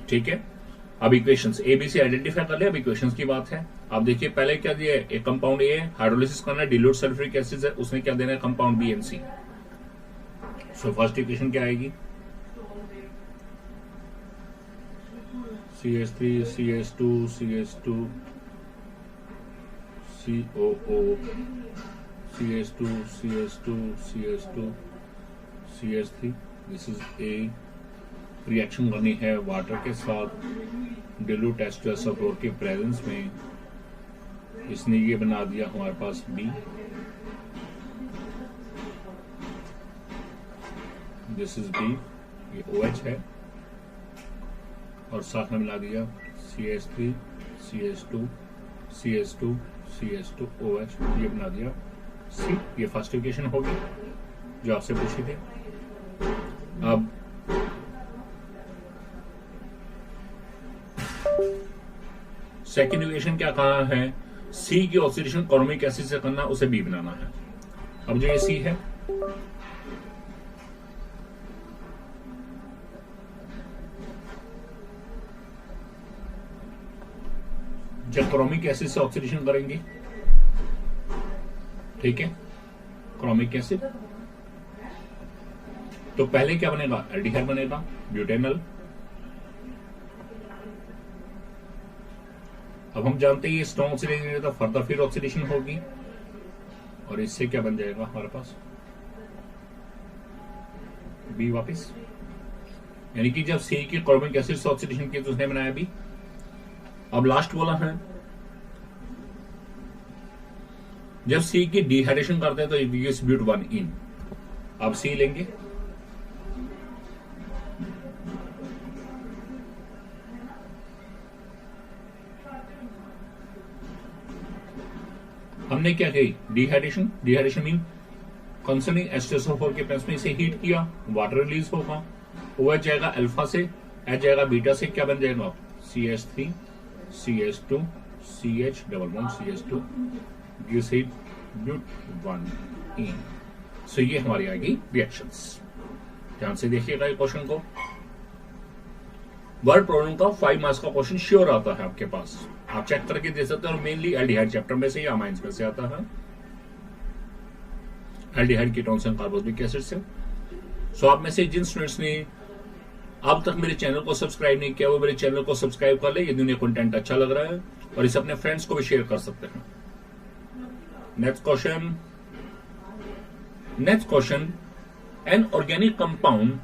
ठीक है। अब इक्वेशंस ABC आइडेंटिफाई कर ले, अब इक्वेशंस की बात है। अब देखिए पहले क्या दिया है, एक कंपाउंड ए है, हाइड्रोलिसिस करना है, डिल्यूट सल्फ्यूरिक एसिड है, उसने क्या देना है, compound B and C। So first equation क्या आएगी, CH3 CH2 CH2 COO CH2 CH2 CH2 CH3, this is A। Reaction करनी है वाटर के साथ डिल्यूट H2SO4 के प्रेजेंस में, इसने ये बना दिया हमारे पास B। दिस इज B, ये OH है, और साथ में मिला दिया CH3 CH2 CH2 CH2OH, ये बना दिया C। ये फर्स्ट इक्वेशन होगी जो आपसे पूछी थी। अब सेकेंड इक्वेशन क्या कहा है, C की ऑक्सीडेशन क्रोमिक एसिड से करना, उसे B बनाना है। अब जो ये C है, जब क्रोमिक एसिड से ऑक्सीडेशन करेंगे, ठीक है, क्रोमिक एसिड, तो पहले क्या बनेगा, एल्डिहाइड बनेगा, ब्यूटेनल। अब हम जानते हैं ये स्ट्रॉन्ग ऑक्सीडेशन, तो फर्दर फिर ऑक्सीडेशन होगी, और इससे क्या बन जाएगा हमारे पास, B वापस। यानी कि जब C की क्रोमिक एसिड से ऑक्सीडेशन की तो उसने बनाया B। अब लास्ट बोला है, जब C की डिहाइड्रेशन करते हैं तो इट गिव्स ब्यूट 1 अब C लेंगे, हमने क्या की, dehydration. Dehydration mean concerning H2SO4 के प्रेजेंस में इसे हीट किया, वाटर रिलीज होगा, OH जाएगा अल्फा से, H जाएगा बीटा से, क्या बन जाएगा CH3 CH2 CH double bond CH2 gives it but1 सो ये हमारी आएगी रिएक्शंस। ध्यान से देखिएगा ये क्वेश्चन को। वर्ड प्रॉब्लम का 5 मार्क्स का क्वेश्चन श्योर आता है आपके पास, आप चेक करके दे सकते हैं, और मेनली एल्डिहाइड चैप्टर में से या अमाइंस में से आता है, aldehyde ketones and carboxylic acid से। सो आप में से जिन स्टूडेंट्स ने अब तक मेरे चैनल को सब्सक्राइब नहीं किया वो मेरे चैनल को सब्सक्राइब कर ले, यदि उन्हें कंटेंट अच्छा लग रहा है, और इसे अपने फ्रेंड्स को भी शेयर कर सकते हैं। Next question, N organic compound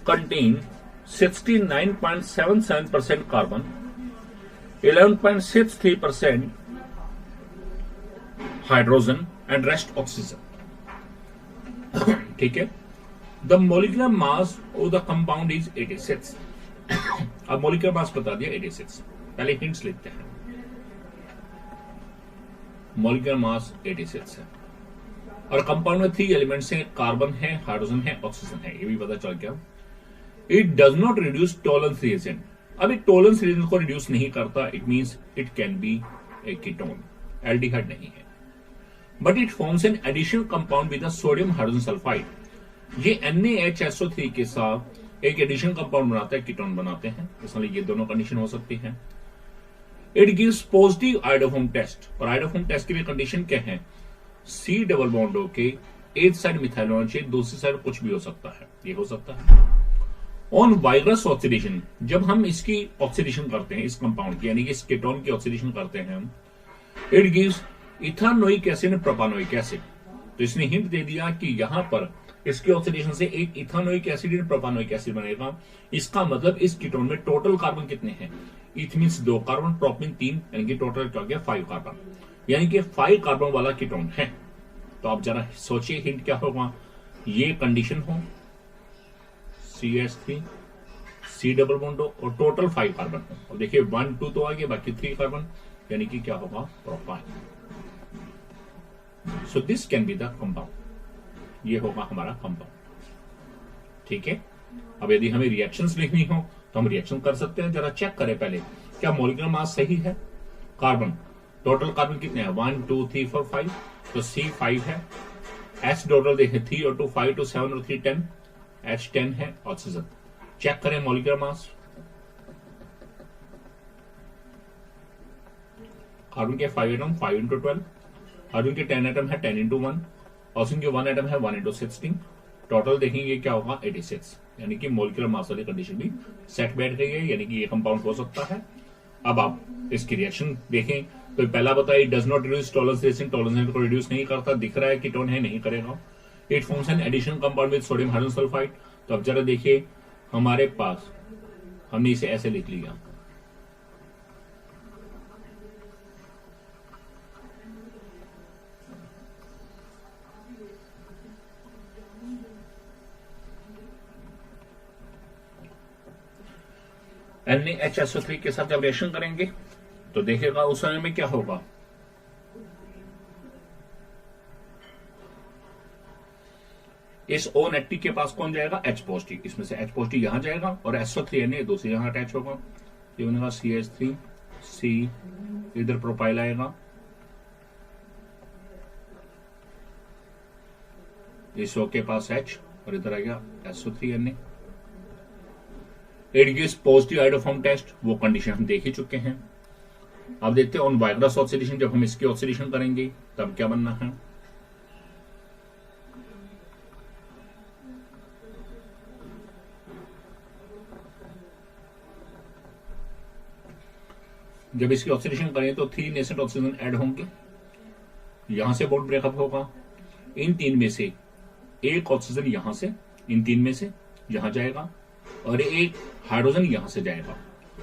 contain 69.77% carbon, 11.63% hydrogen and rest oxygen. ठीक है, the molecular mass of the compound is 86। अब मोलिकुलर मास बता दिया 86, पहले हिंट्स लिखते हैं। मोलिकुलर मास 86 है, और कंपाउंड में 3 एलिमेंट्स हैं, कार्बन है, हाइड्रोजन है, ऑक्सीजन है, ये भी पता चल गया। It does not reduce tolerance reagent. अब एक टॉलरेंस रिएजेंट को रिड्यूस नहीं करता, it means it can be A ketone, aldehyde नहीं है। But it forms an additional compound with sodium hydrogen sulphide. ये NaHSO3 के साथ एक एडिशनल कंपाउंड बनाता है, कीटोन बनाते हैं, इसलिए ये दोनों कंडीशन हो सकती है। It gives positive iodoform test, और आयोडोफॉर्म टेस्ट की भी कंडीशन क्या है, C डबल बॉन्ड होके एक साइड मिथाइल होना चाहिए, दूसरी साइड कुछ भी हो सकता है, ये हो सकता है। ऑन वाइग्रस ऑक्सीडेशन, जब हम इसकी ऑक्सीडेशन करते हैं, इस कंपाउंड की यानी कि इस कीटोन की ऑक्सीडेशन करते हैं हम, it gives ethanoic acid and propanoic acid. तो इसने हिंट दे दिया कि यहां पर इसके ऑक्सीडेशन से एक ethanoic acid and propanoic acid बनेगा। इसका मतलब इस कीटोन में टोटल कार्बन कितने हैं, इथ मींस 2 कार्बन, प्रोपिन 3, यानी कि टोटल क्या हो गया 5 कार्बन, यानी कि 5 कार्बन वाला कीटोन है। तो आप जरा सोचिए हिंट क्या होगा, ये कंडीशन हो CH3 C डबल बॉन्ड हो और टोटल 5 कार्बन हो, और देखिए 1 2 तो आ गया, बाकी 3 कार्बन, यानी कि क्या होगा propyne. So this can be the compound, ये होगा हमारा कंपाउंड। ठीक है, अब यदि हमें रिएक्शंस लिखनी हो तो हम रिएक्शन कर सकते हैं। जरा चेक करें पहले, क्या मॉलिक्यूलर मास सही है, कार्बन टोटल कार्बन कितने हैं 1 2 3 4 5, तो C 5 है, H टोटल देखें 3 और 2 5 2 7 और 3 10, H 10 है, ऑक्सीजन। चेक करें मॉलिक्यूलर मास, कार्बन के 5 एटम 5 इंटू 12, हाइड्रोजन के 10 एटम है 10 इंटू 1, ऑक्सीजन के 1 एटम है 1 इंटू 16, टोटल देखेंगे क्या होगा 86, यानी कि मॉलिक्यूलर मास वाली कंडीशन भी सेट बैठ गई है, यानी कि ये कंपाउंड हो सकता है। अब आप इसकी रिएक्शन देखें तो पहला बताइए, does not reduce tolerance reaction, tolerance को रिड्यूस नहीं करता, दिख रहा है कीटोन है, नहीं करेगा। It forms an additional compound with sodium hydrogen sulphide. तो अब जरा देखिए हमारे पास, हमने इसे ऐसे लिख लिया, NaHSO3 के साथ जब रिएक्शन करेंगे तो देखेगा उस समय में क्या होगा, इस O नेगेटिव के पास कौन जाएगा, H पॉजिटिव, इसमें से H पॉजिटिव यहां जाएगा और SO3 Na दूसरे यहां अटैच होगा, ये बनेगा CH3 C, इधर प्रोपाइल आएगा, इस O के पास H और इधर आएगा SO3 Na। It gives positive iodoform test, वो कंडीशन हम देख ही चुके हैं। अब देखते हैं ऑन वाइग्रस ऑक्सीडेशन, जब हम इसकी ऑक्सीडेशन करेंगे तब क्या बनना है। जब इसकी ऑक्सीडेशन करें तो 3 नेसेंट ऑक्सीजन ऐड होंगे, यहां से बॉन्ड ब्रेकअप होगा, इन 3 में से एक ऑक्सीजन यहां से, इन 3 में से यहां जाएगा, और एक हाइड्रोजन यहां से जाएगा,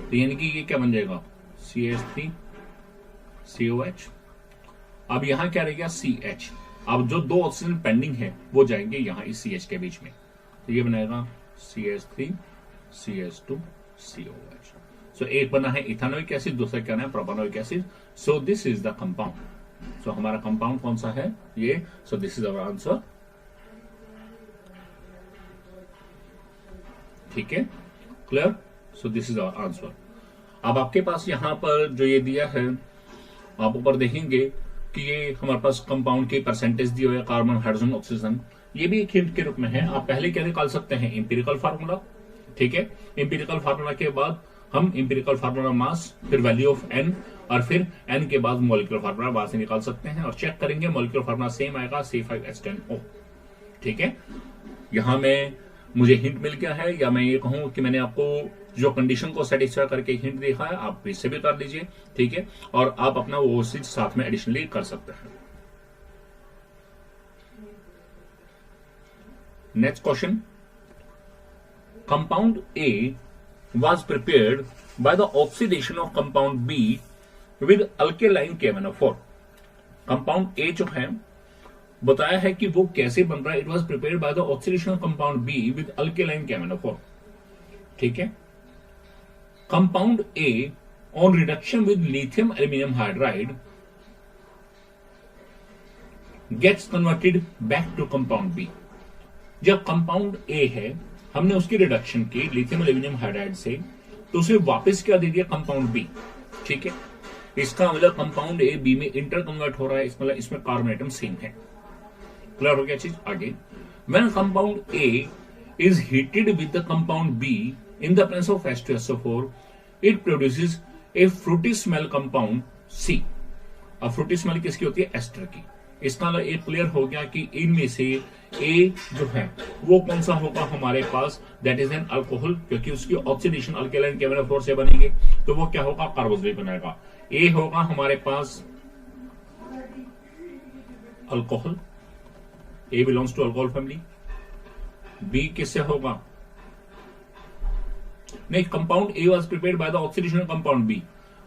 तो यानी कि ये क्या बन जाएगा CH3 COH। अब यहां क्या रहेगा CH। अब जो 2 ऑक्सीजन पेंडिंग है वो जाएंगे यहां इस CH के बीच में, तो ये बनाएगा CH3 CH2 COH। सो एक बना है इथानोइक एसिड, दूसरा क्या है propanoic acid. So this is the compound. So हमारा कंपाउंड कौन सा है ये, so this is our answer. ठीक है, clear, so this is our answer. अब आपके पास यहां पर जो ये दिया है, आप ऊपर देखेंगे कि ये हमारे पास कंपाउंड के परसेंटेज दिए हुए, कार्बन, हाइड्रोजन, ऑक्सीजन, ये भी एक हिंट के रूप में है। आप पहले क्या निकाल सकते हैं, इंपीरिकल फार्मूला। ठीक है, इंपीरिकल फार्मूला के बाद हम इंपीरिकल फार्मूला मास, फिर वैल्यू ऑफ एन, और फिर एन के बाद मॉलिक्यूलर फार्मूला वहां से निकाल सकते हैं और चेक करेंगे मॉलिक्यूलर फार्मूला सेम आएगा, C5H10O। ठीक है, यहां में मुझे हिंट मिल गया है, या मैं ये कहूं कि मैंने आपको जो कंडीशन को सेटिस्फाई करके हिंट देखा है, आप इससे भी कर लीजिए। ठीक है, और आप अपना वो चीज साथ में एडिशनली कर सकते हैं। Next question, compound A was prepared by the oxidation of compound B with alkaline KMnO4। Compound A जो है बताया है कि वो कैसे बन रहा है, it was prepared by the oxidation of compound B with alkaline KMnO4। ठीक है, compound A on reduction with lithium aluminium hydride gets converted back to compound B. जब कंपाउंड ए है, हमने उसकी रिडक्शन की लिथियम एल्यूमिनियम हाइड्राइड से, तो उसे वापस क्या दे दिया, कंपाउंड बी। ठीक है, इसका मतलब कंपाउंड ए बी में इंटर कन्वर्ट हो रहा है, मतलब इसमें कार्बन एटम सेम है। क्लियर हो गया चीज। आगे, when compound A is heated with the compound B in the presence of H2SO4, it produces a fruity smell compound C. अब फ्रूटी स्मेल किसकी होती है, एस्टर की। इसका मतलब एक क्लियर हो गया कि इनमें से ए जो है वो कौन सा होगा हमारे पास, दैट इज एन अल्कोहल, क्योंकि उसकी ऑक्सीडेशन अल्केलाइन KMnO4 से बनेगी, तो वो क्या होगा, कार्बोक्सिलिक बनाएगा। ए होगा हमारे पास alcohol, A belongs to alcohol family. B किससे होगा, नहीं, compound A was prepared by the oxidation of compound B,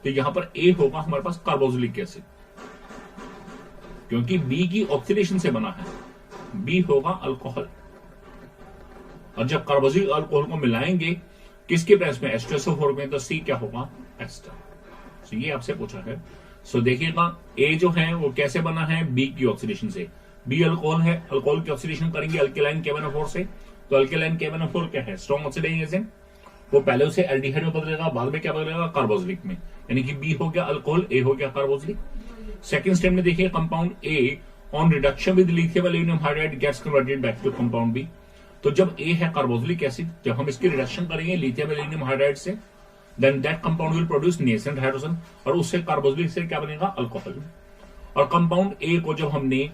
तो यहां पर ए होगा हमारे पास कार्बोक्सिलिक एसिड, क्योंकि बी की ऑक्सीडेशन से बना है। बी होगा अल्कोहल, और जब कार्बोक्सिलिक अल्कोहल को मिलाएंगे किसके प्रेस में, H2SO4 में, तो सी क्या होगा, एस्टर। तो ये आपसे पूछा है। सो देखिएगा, ए जो है वो कैसे बना है, बी की ऑक्सीडेशन से। बी अल्कोहल है, अल्कोहल की ऑक्सीडेशन करेंगे अल्केलाइन KMnO4 से, तो अल्केलाइन KMnO4 क्या है, स्ट्रॉन्ग ऑक्सीडाइजिंग एजेंट। वो पहले उसे एल्डिहाइड में बदलेगा, बाद में क्या बदलेगा, कार्बोक्सिलिक में, यानी कि बी हो गया अल्कोहल, ए हो गया कार्बोक्सिलिक। सेकंड स्टेप में देखिए, compound A on reduction with lithium aluminium hydride gets converted back to compound B. तो जब ए है कार्बोक्सिलिक एसिड, जब हम इसकी रिडक्शन करेंगे लिथियम एल्यूमिनियम हाइड्राइड से, then that compound will produce nascent hydrogen, और उससे कार्बोक्सिलिक से क्या बनेगा, अल्कोहल। और कंपाउंड ए को जब हमने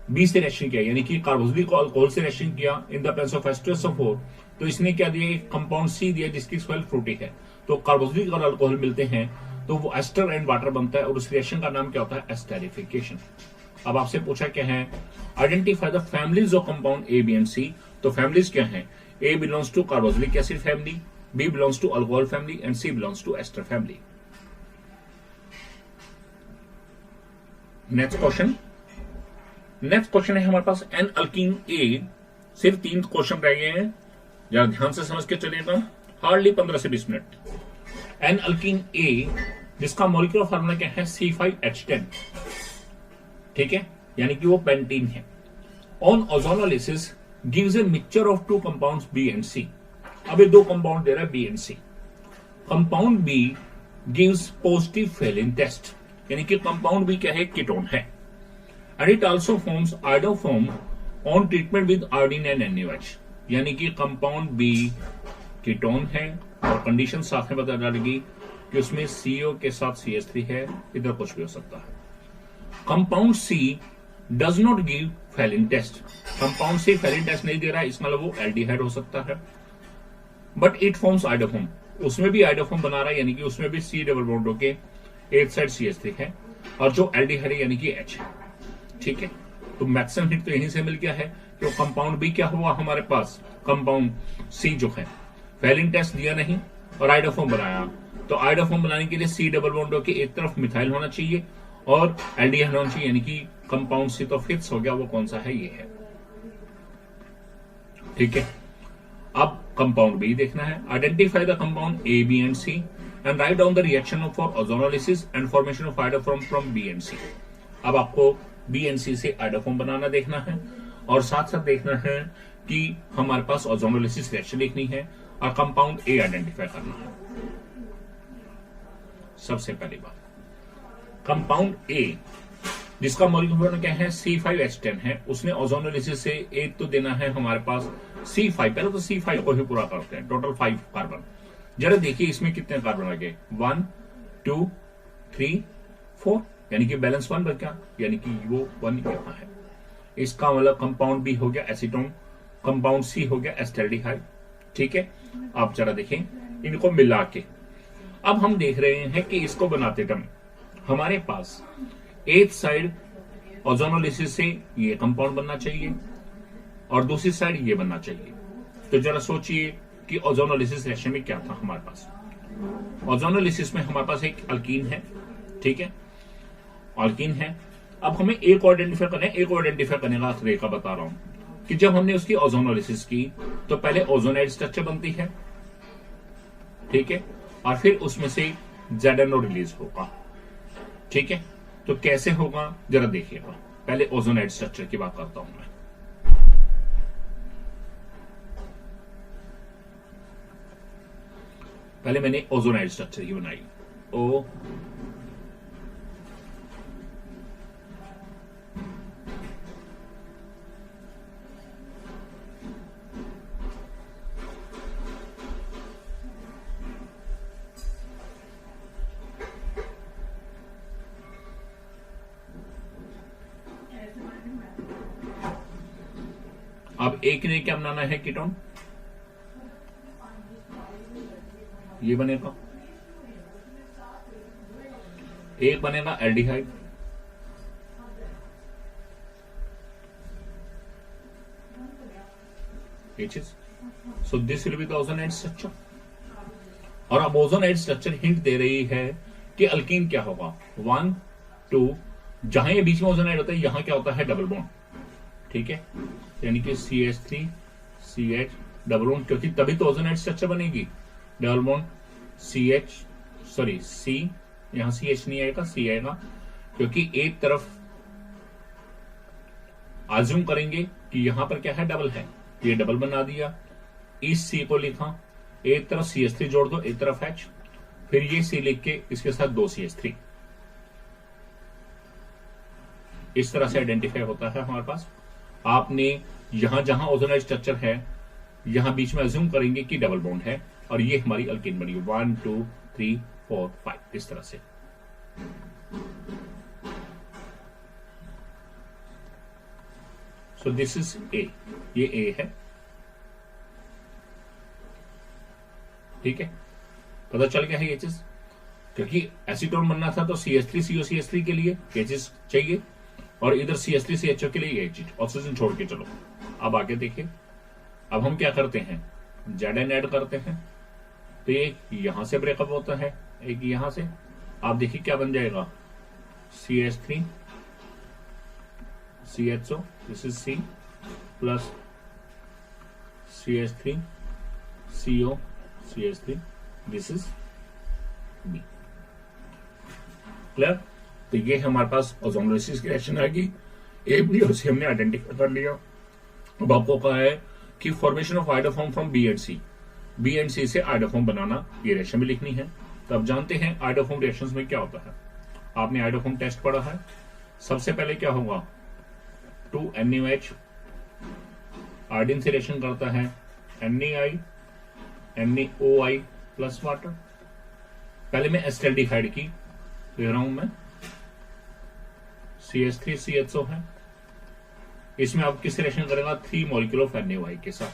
बी से रिएक्शन किया, यानी कि कार्बोक्सिलिक को अल्कोहल से रिएक्शन किया इन द प्रेजेंस ऑफ H2SO4, तो इसने क्या दिया, कंपाउंड सी दिया जिसकी स्मेल फ्रूटी है। तो कार्बोक्सिलिक और अल्कोहल मिलते हैं तो वो एस्टर एंड वाटर बनता है, और उस रिएक्शन का नाम क्या होता है, एस्टेरिफिकेशन। अब आपसे पूछा क्या है, identify the families of compound A, B and C. तो फैमिलीज क्या है, A belongs to carboxylic acid family, B belongs to alcohol family, and C belongs to ester family. Next question है हमारे पास, एन अल्कीन ए। सिर्फ 3 question रह गए हैं, जरा ध्यान से समझ के चलिएगा, हार्डली 15 से 20 मिनट। एन अल्कीन ए जिसका मॉलिक्यूलर फार्मूला क्या है, C5H10। ठीक है, यानी कि वो पेंटीन है। On ozonolysis gives a mixture of 2 compounds B and C. अब ये 2 कंपाउंड दे रहा है, B and C. Compound B gives positive Fehling test, यानी कि कंपाउंड बी क्या है, कीटोन है। And it also forms iodoform on treatment with iodine and NaOH, यानी कि कंपाउंड बी कीटोन है, और कंडीशन साथ में बता डालेगी कि उसमें CO के साथ CH3 है, इधर कुछ भी हो सकता है। Compound C does not give Fehling test, compound से फेलिन टेस्ट नहीं दे रहा है, इसका मतलब वो एल्डिहाइड हो सकता है। बट इट फॉर्म्स आयोडोफॉर्म, उसमें भी आयोडोफॉर्म बना रहा है, यानी कि उसमें भी C डबल बॉन्ड होके एक साइड CH3 है, और जो एल्डिहाइड है यानी कि H है। ठीक है, तो मैक्सिमम हिट तो यहीं से मिल गया है कि कंपाउंड बी क्या हुआ हमारे पास, कंपाउंड सी जो है फेलिन टेस्ट दिया नहीं और आयोडोफॉर्म बनाया, तो आयोडोफॉर्म बनाने के लिए C डबल बॉन्ड होके एक तरफ मिथाइल होना चाहिए और एल्डिहाइड होना चाहिए, यानी कि कंपाउंड सी तो फिक्स हो गया, वो कौन सा है, ये है। ठीक है, अब कंपाउंड बी देखना है। Identify the compound A, B and C and write down the reaction for ozonolysis and formation of iodoform from B and C. अब आपको बी एंड सी से आइडोफॉर्म बनाना देखना है और साथ साथ देखना है कि हमारे पास ओजोनोलिसिस रिएक्शन लिखनी है और कंपाउंड ए आइडेंटिफाई करना है। सबसे पहली बात, कंपाउंड ए जिसका मॉलिक्यूलर क्या है C5H10 है, उसने ओजोनोलिसिस से एक तो देना है हमारे पास C5। पहले तो C5 को ही पूरा करते हैं, टोटल 5 कार्बन। जरा देखिए इसमें कितने कार्बन आ गए, 1 2 3 4, यानी कि बैलेंस 1 बच गया, यानी कि वो 1 यहां है। इसका मतलब कंपाउंड बी हो गया एसीटोन, कंपाउंड सी हो गया एस्टैल्डिहाइड। ठीक है, आप जरा देखें इनको मिला के। अब हम देख रहे हैं कि इसको बनाते टाइम हमारे पास एक साइड ओजोनोलिसिस से ये कंपाउंड बनना चाहिए और दूसरी साइड ये बनना चाहिए। तो जरा सोचिए कि ओजोनोलिसिस रिएक्शन में क्या था हमारे पास। ओजोनोलिसिस में हमारे पास एक अल्कीन है, ठीक है, अल्कीन है। अब हमें एक को आइडेंटिफाई करना है। एक को आइडेंटिफाई करने का तरीका बता रहा हूं कि जब हमने उसकी ओजोनोलिसिस की तो पहले ओजोनाइड स्ट्रक्चर बनती है, ठीक है, और फिर उसमें से ZNO रिलीज होगा। ठीक है, तो कैसे होगा जरा देखिएगा। पहले ओजोनाइड स्ट्रक्चर की बात करता हूं मैं। पहले मैंने ओजोनाइड स्ट्रक्चर ही बनाई, ओ अब एक ने क्या बनाना है कीटोन, ये बनेगा, एक बनेगा aldehyde, so this will be the ozonide structure. और अब ओजोनाइड स्ट्रक्चर हिंट दे रही है कि अल्कीन क्या होगा, 1 2, जहां ये बीच में ओजोनाइड होता है यहां क्या होता है डबल बॉन्ड। ठीक है, यानी कि CH3 CH डबल बॉन्ड, क्योंकि तभी तो ओजोनाइड स्ट्रक्चर बनेगी। डबल बॉन्ड C, यहां CH नहीं आएगा, C आएगा, क्योंकि एक तरफ आज्यूम करेंगे कि यहां पर क्या है, डबल है, ये डबल बना दिया। इस C को लिखा, एक तरफ CH3 जोड़ दो, एक तरफ H, फिर ये C लिख के इसके साथ 2 CH3, इस तरह से आइडेंटिफाई होता है हमारे पास। आपने यहां जहां ओजोनाइड स्ट्रक्चर है यहां बीच में अज्यूम करेंगे कि डबल बॉन्ड है और ये हमारी अल्कीन बनी 1 2 3 4 5 इस तरह से। सो दिस इज ए, ये ए है, ठीक है, पता चल गया है ये चीज, क्योंकि एसीटोन बनना था तो CH3 COCH3 के लिए ये चीज चाहिए और इधर CH3 CHO के लिए ये चीज, ऑक्सीजन छोड़ के चलो। अब आगे देखिए, अब हम क्या करते हैं, ZN ऐड करते हैं, तो ये यहां से ब्रेकअप होता है, एक यहां से। आप देखिए क्या बन जाएगा, CH3 CHO, this is C plus CH3 CO CH3, this is B। Clear? तो ये हमारे पास ओजोनोलिसिस की रिएक्शन आएगी। ए बी और सी हमने आइडेंटिफाई कर लिया। अब आपको कहा है कि formation of iodoform from B and C से आइडोफॉर्म बनाना, ये रिएक्शन भी लिखनी है। तो अब जानते हैं आइडोफॉर्म रिएक्शंस में क्या होता है। आपने आइडोफॉर्म टेस्ट पढ़ा है। सबसे पहले क्या होगा, 2NaOH आयोडीन से रिएक्शन करता है, NaOI प्लस वाटर। पहले मैं एस्टैल्डिहाइड की ले रहा हूं मैं, CH3 CHO है, इसमें आप किससे रिएक्शन करेगा, 3 मॉलिक्यूल ऑफ NaOI के साथ।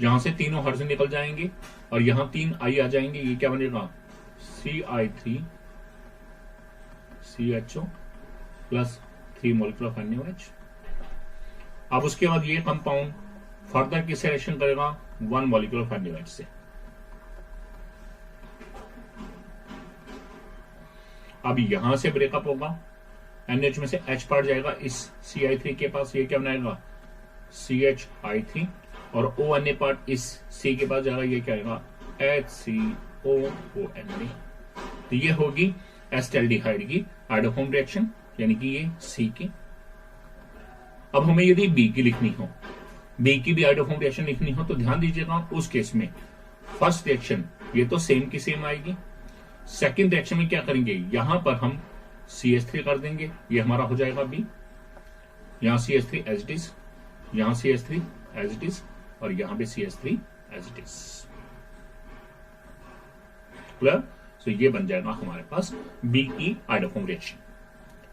यहां से तीनों हर से निकल जाएंगे और यहां 3 I आ जाएंगे, ये क्या बनेगा, CI3 CHO plus 3 molecule of NaOH। अब उसके बाद ये कंपाउंड फर्दर किससे रिएक्शन करेगा, 1 मॉलिक्यूल ऑफ NaOH से। अब यहां से ब्रेकअप होगा, NH में से H पार्ट जाएगा इस CI3 के पास, ये क्या बनाएगा, CHI3, और ONA पार्ट इस C के पास जाएगा, ये क्या आएगा, HCOONA। तो ये होगी एस्टैल्डिहाइड की आइडोफॉर्म रिएक्शन, यानी कि ये सी की। अब हमें यदि बी की लिखनी हो, बी की भी आइडोफॉर्म रिएक्शन लिखनी हो, तो ध्यान दीजिएगा उस केस में फर्स्ट रिएक्शन ये तो सेम की सेम आएगी। सेकंड रिएक्शन में क्या करेंगे, यहां पर हम CH3 कर देंगे, ये हमारा हो जाएगा बी। यहां CH3 एज इट इज, यहां CH3 एज इट इज, और यहां पे CH3 as it is. Clear? So ये बन जाएगा हमारे पास बी की आइडोफॉर्म रिएक्शन।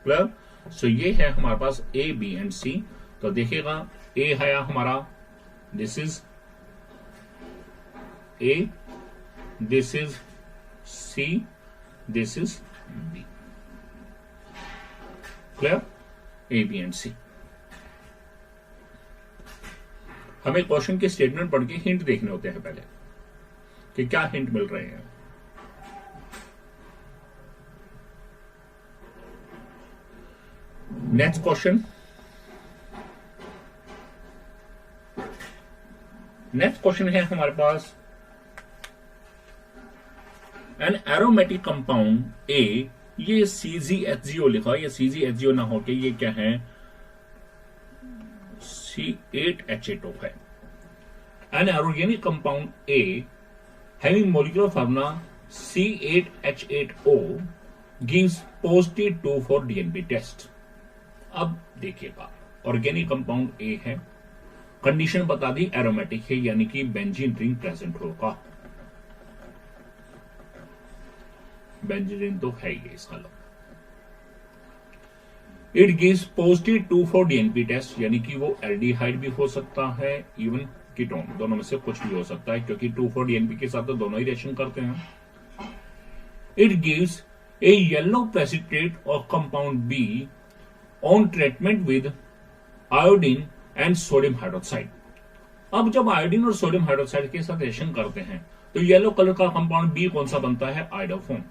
क्लियर? सो ये है हमारे पास ए, बी एंड सी। तो देखिएगा ए है हमारा, this is A, this is C, this is B. Clear? A, B and C. हमें क्वेश्चन के स्टेटमेंट पढ़ के हिंट देखने होते हैं पहले कि क्या हिंट मिल रहे हैं। नेक्स्ट क्वेश्चन, है हमारे पास एन एरोमेटिक कंपाउंड ए, ये CgHgO लिखा, ये CgHgO ना होके ये क्या है, C8H8O है। An organic compound A having molecular formula C8H8O gives positive 2 four DNP test. अब देखिएगा ऑर्गेनिक कंपाउंड ए है, कंडीशन बता दी एरोमेटिक है, यानी कि बेंजीन रिंग प्रेजेंट होगा। बेंजीन रिंग तो है ही इसका लो। It gives positive 2 four DNP test, यानी कि वो एल्डिहाइड भी हो सकता है, इवन कीटोन, दोनों में से कुछ भी हो सकता है, क्योंकि 2 फॉर DNP के साथ तो दोनों ही रिएक्शन करते हैं। It gives a yellow precipitate of compound B on treatment with iodine and sodium hydroxide. अब जब आयोडीन और सोडियम हाइड्रोक्साइड के साथ रिएक्शन करते हैं तो येलो कलर का कंपाउंड बी कौन सा बनता है, आइडोफॉर्म।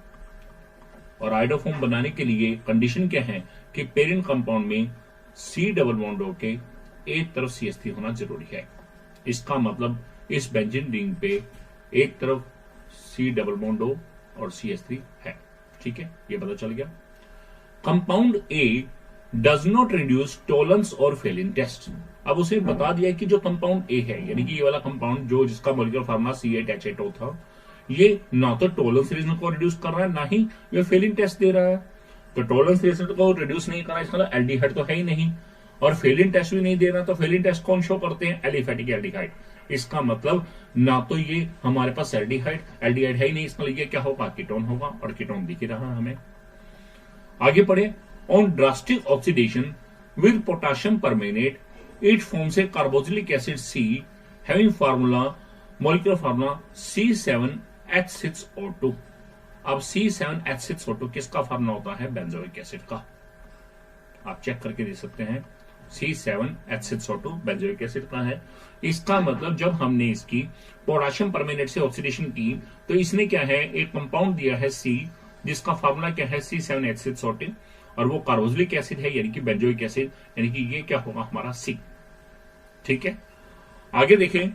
और आइडोफॉर्म बनाने के लिए कंडीशन क्या है कि पेरेंट कंपाउंड में C डबल बॉन्ड होके एक तरफ CH3 होना जरूरी है। इसका मतलब इस बेंजीन रिंग पे एक तरफ C डबल बॉन्ड हो और CH3 है। ठीक है, ये पता चल गया। Compound A does not reduce tolerance और फेलिन टेस्ट। अब उसे बता दिया कि जो कंपाउंड ए है, यानी कि ये वाला कंपाउंड जो जिसका मॉलिक्यूलर फार्मूला C8H8O था, ये ना तो टॉलरेंस रीजन को रिड्यूस कर रहा है, ना ही ये फेलिन टेस्ट दे रहा है। तो टॉलरेंस रीजन को रिड्यूस नहीं कर रहा है, इसका मतलब एल्डिहाइड तो है ही नहीं, और फेलिन टेस्ट भी नहीं दे रहा। तो फेलिन टेस्ट कौन शो करते हैं, एलिफेटिक एल्डिहाइड। इसका मतलब ना तो ये हमारे पास एल्डिहाइड है ही नहीं, इसका मतलब ये क्या होगा, कीटोन होगा, और कीटोन दिख ही रहा है हमें। आगे पढ़े, on drastic oxidation with potassium permanganate it forms a carboxylic acid C having formula molecular formula C7H6O2। अब C7H6O2 किसका फार्मूला होता है, बेंजोइक एसिड का। आप चेक करके देख सकते हैं, C7H6O2 बेंजोइक एसिड का है। इसका मतलब जब हमने इसकी पोटेशियम परमैंगनेट से ऑक्सीडेशन की तो इसने क्या है, एक कंपाउंड दिया है C, जिसका फार्मूला क्या है, C7H6O2, और वो कार्बोक्सिलिक एसिड है, यानी कि बेंजोइक एसिड, यानी कि ये क्या होगा हमारा C। ठीक है, आगे देखें,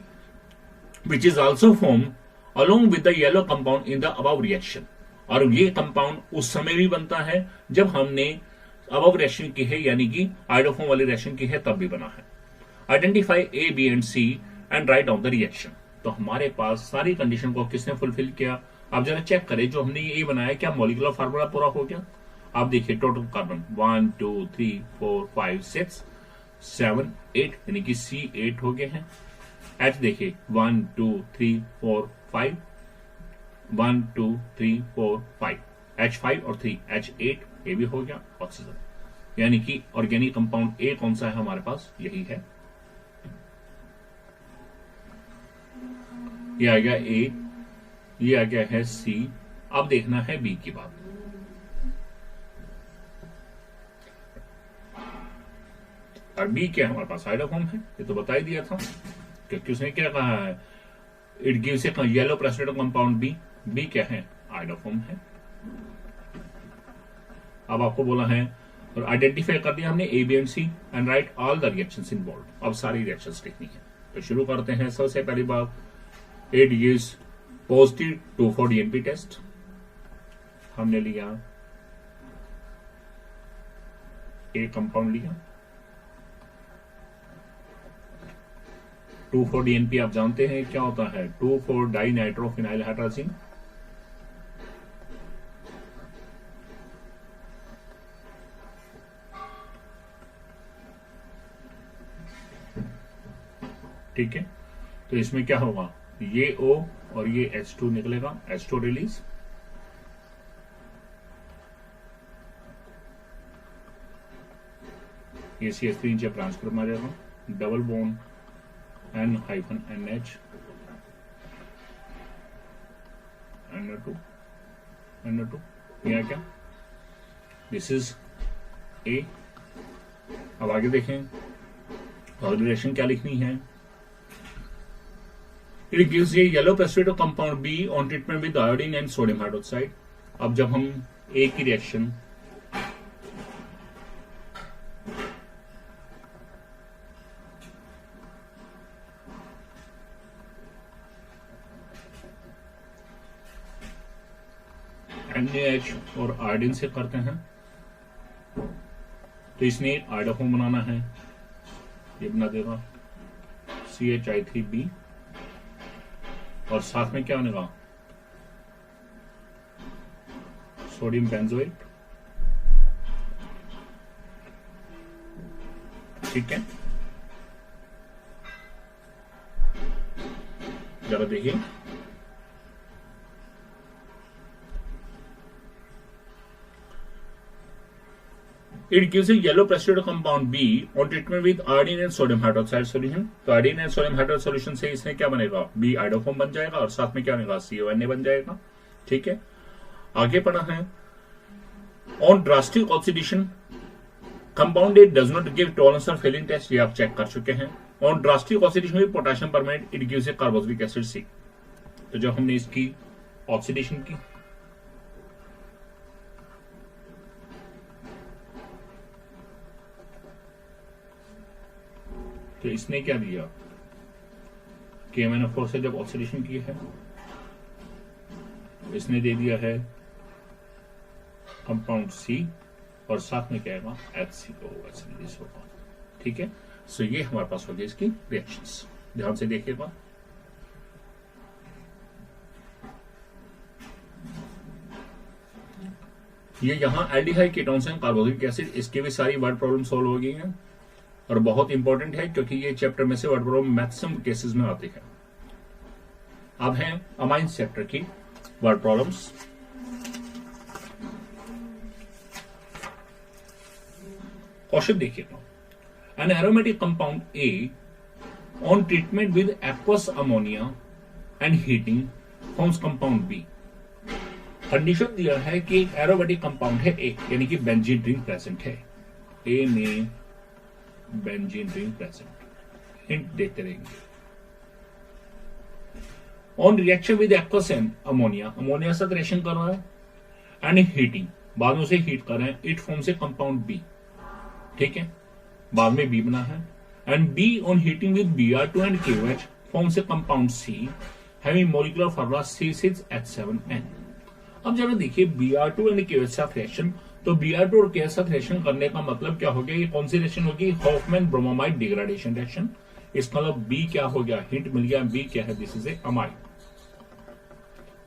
which is also form along with the yellow compound in the above reaction. और ये कंपाउंड उस समय भी बनता है जब हमने अबव रिएक्शन की है, यानी कि आइडोफॉर्म वाली रिएक्शन की है, तब भी बना है। Identify A, B and C and write down the reaction. तो हमारे पास सारी कंडीशन को किसने फुलफिल किया, आप जरा चेक करें, जो हमने ये बनाया क्या मॉलिक्यूलर फार्मूला पूरा हो गया। आप देखिए टोटल कार्बन 1 2 3 4 5 6 7 8, यानी कि C8 हो गए हैं। H देखिए 1 2 3 4 5, 1 2 3 4 5, H5 और 3 H8, ये भी हो गया ऑक्सीजन, यानी कि ऑर्गेनिक कंपाउंड ए कौन सा है हमारे पास, यही है, ये आ गया ए, ये आ गया है सी। अब देखना है बी की बात। और बी क्या हमारे पास आइडोफॉर्म है, ये तो बता ही दिया था, क्योंकि उसने क्या कहा है, it gives a yellow precipitate compound B. B क्या है, आइडोफॉर्म है। अब आपको बोला है और आइडेंटिफाई कर दिया हमने A, B and C and write all the reactions involved. अब सारी रिएक्शंस लिखनी है, तो शुरू करते हैं। सबसे पहली बात, it gives positive 2,4-DNP test हमने लिया, ए कंपाउंड लिया। 2,4-DNP आप जानते हैं क्या होता है, 2,4-डाइनाइट्रोफिनाइल हाइड्रोजन। ठीक है, तो इसमें क्या होगा, ये O और ये H2 निकलेगा, H2 रिलीज। ये CH3 नीचे ट्रांसफर में आ जाएगा, डबल बॉन्ड N-NH NO2 यह क्या, दिस इज A। अब आगे देखें ऑर्गेनाइजेशन क्या लिखनी है। It gives a yellow precipitate of compound B on treatment with iodine and sodium hydroxide। अब जब हम A की रिएक्शन NaH और आयोडीन से करते हैं तो इसने आयोडोफॉर्म बनाना है, ये बना देगा CHI3B और साथ में क्या बनेगा, सोडियम बेंजोएट। ठीक है, जरा देखिए It gives a yellow precipitate compound B on treatment with iodine and sodium hydroxide solution। तो iodine and sodium hydroxide solution से इसने क्या बनेगा, B आयोडोफॉर्म बन जाएगा और साथ में क्या बनेगा, CONA बन जाएगा। ठीक है, आगे पढ़ा है on drastic oxidation compound A does not give tolerance or failing test, ये आप चेक कर चुके हैं। on drastic oxidation with potassium permanganate it gives a carboxylic acid C। तो जब हमने इसकी ऑक्सीडेशन की तो इसने क्या दिया, KMnO4 से जब ऑक्सीडेशन की है इसने दे दिया है कंपाउंड C और साथ में क्या है HCO रिलीज होगा। ठीक है, सो ये हमारे पास हो गई इसकी रिएक्शंस, ध्यान से देखिएगा। ये यहां एल्डिहाइड कीटोन्स हैं, कार्बोक्सिलिक एसिड, इसकी भी सारी वर्ड प्रॉब्लम सॉल्व हो गई हैं और बहुत इंपॉर्टेंट है क्योंकि ये चैप्टर में से वर्ड प्रॉब्लम मैक्सिमम केसेस में आती है। अब है अमाइंस चैप्टर की वर्ड प्रॉब्लम्स। क्वेश्चन देखिएगा, an aromatic compound A on treatment with aqueous ammonia and heating forms compound B। Condition दिया है कि एरोमेटिक कंपाउंड है A, यानी कि बेंजीन रिंग प्रेजेंट है, A में बेंजीन रिंग प्रेजेंट। हिंट देते रहेंगे। On reaction with aqueous and ammonia, ammonia साथ रिएक्शन कर रहा है एंड हीटिंग, बाद में उसे हीट कर रहे हैं, इट फॉर्म से कंपाउंड B। ठीक है, बाद में B बना है and B on heating with Br2 and KOH form से compound C having molecular formula C6H7N। अब जरा देखिए Br2 एंड KOH साथ रिएक्शन, तो Br2 और KOH साथ रिएक्शन करने का मतलब क्या हो गया, ये कौन सी रिएक्शन होगी, हॉफमैन ब्रोमोमाइड डिग्रेडेशन रिएक्शन। इसका मतलब B क्या हो गया, हिंट मिल गया, B क्या है, दिस इज ए अमाइड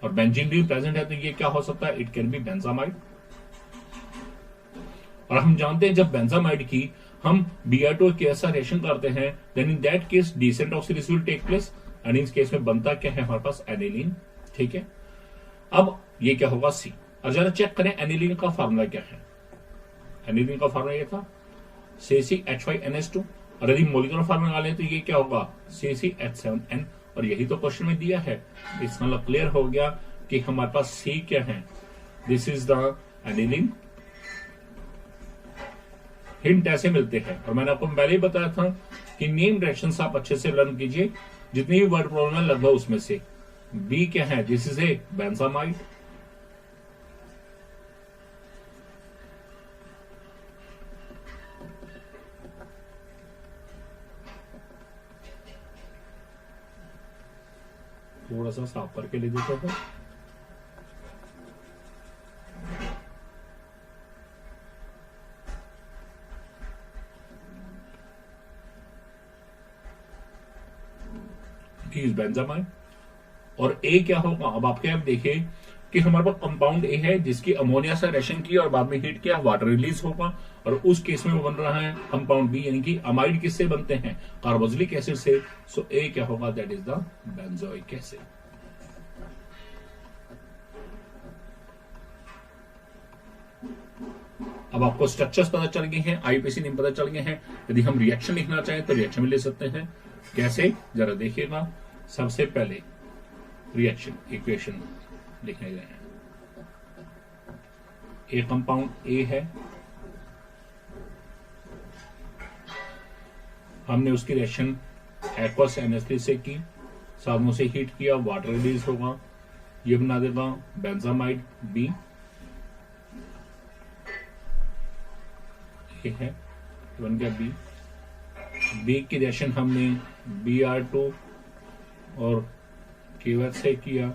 और बेंजीन रिंग प्रेजेंट है तो ये क्या हो सकता है, इट कैन बी बेंजामाइड। और हम जानते हैं जब बेंजामाइड की हम Br2 और KOH साथ रिएक्शन करते हैं then in that case decent oxidation will take place and इस केस में बनता क्या है हमारे पास एनिलीन। ठीक है, अब ये क्या होगा C। और जरा चेक करें एनिलीन का फार्मूला क्या है, एनिलीन का फार्मूला ये था CH5NH2 और यदि मोलिकुलर फार्मूला निकालें तो ये क्या होगा CH7N और यही तो क्वेश्चन में दिया है। इसका मतलब क्लियर हो गया कि हमारे पास C क्या है, this is the aniline. Hint ऐसे मिलते हैं और मैंने आपको पहले ही बताया था कि नेम रिएक्शंस आप अच्छे से लर्न कीजिए, जितनी भी वर्ड प्रॉब्लम है लगभग उसमें से B क्या है, दिस इज ए बेंजामाइड। थोड़ा सा साफ करके ले देता था। He is benzamine. और ए क्या होगा, अब आपके आप देखिए कि हमारे पास कंपाउंड ए है जिसकी अमोनिया से रिएक्शन की और बाद में हीट किया, वाटर रिलीज होगा, और उस केस में वो बन रहा है कंपाउंड बी, यानी कि अमाइड किससे बनते हैं, कार्बोक्सिलिक एसिड से। सो ए क्या होगा, that is the benzoic acid. अब आपको स्ट्रक्चर्स पता चल गए हैं, आईपीसी नेम पता चल गए हैं। यदि हम रिएक्शन लिखना चाहें तो रिएक्शन भी ले सकते हैं। कैसे, जरा देखिएगा। सबसे पहले रिएक्शन इक्वेशन लिखने गए हैं। ए कंपाउंड ए है, हमने उसकी रिएक्शन एक्वस NH3 से की, साधनों से हीट किया, वाटर रिलीज होगा, ये बना देगा बेंजामाइड बी। ये है, बन गया बी। बी की रिएक्शन हमने Br2 और KOH से किया,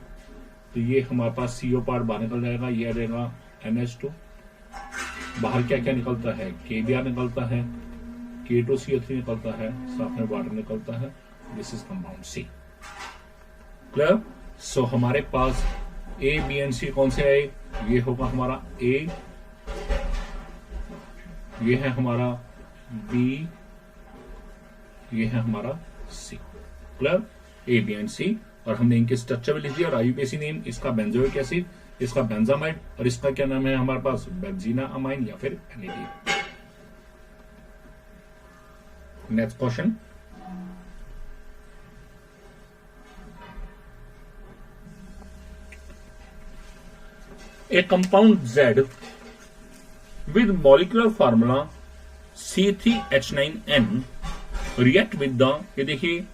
तो ये हमारे पास CO पार्ट बाहर निकल जाएगा, ये आ जाएगा NH2। बाहर क्या क्या निकलता है, KBr निकलता है, K2CO3 निकलता है, साथ में वाटर निकलता है। This is compound C. Clear. So हमारे पास A, B एंड C कौन से आए, ये होगा हमारा A, ये है हमारा B, ये है हमारा C। Clear, A, B and C। और हमने इनके स्ट्रक्चर भी लिख दिया और आईयूपीएसी नेम, इसका बेंजोइक एसिड, इसका बेंजामाइड, और इसका क्या नाम है हमारे पास, बेंजीना अमाइन या फिर NAD। Next question, a compound Z with molecular formula C3H9N react with the, ये देखिए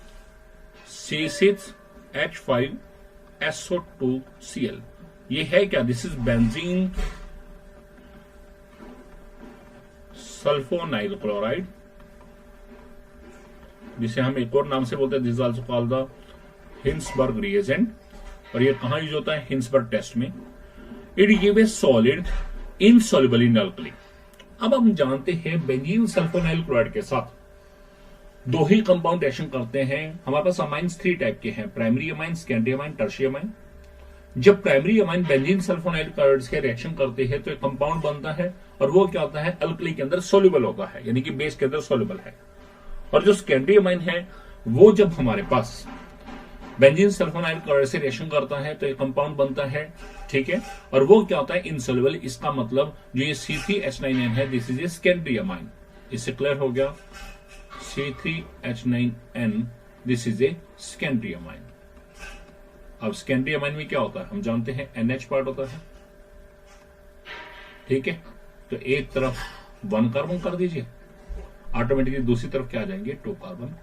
C6H5SO2Cl, ये है क्या, this is benzene sulphonyl chloride, जिसे हम एक और नाम से बोलते हैं, this is also called the Hinsberg reagent. और ये कहां यूज होता है, हिंसबर्ग टेस्ट में। It give a solid insoluble in alkali. अब हम जानते हैं बेंजीन सल्फोनाइल क्लोराइड के साथ दो ही कंपाउंड रिएक्शन करते हैं। हमारे पास अमाइंस 3 टाइप के हैं, primary amine, secondary amine, tertiary amine. जब primary amine benzene sulphonyl chloride के रिएक्शन करते हैं तो एक कंपाउंड बनता है, और वो क्या होता है, अल्कली के अंदर सोल्यूबल होता है, यानी कि बेस के अंदर सोल्यूबल है। और जो सेकेंडरी अमाइन है वो जब हमारे पास बेंजीन सल्फोनाइल क्लोराइड से रिएक्शन करता है तो एक कंपाउंड बनता है, ठीक है, और वो क्या होता है, इनसॉल्युबल। इसका मतलब जो ये C3H9N है, this is a secondary amine. इससे क्लियर हो गया, C3H9N this is a secondary amine. अब सेकेंडरी अमाइन में क्या होता है, हम जानते हैं NH पार्ट होता है, ठीक है, तो एक तरफ 1 कार्बन कर दीजिए, ऑटोमेटिकली दूसरी तरफ क्या आ जाएंगे, 2 carbon.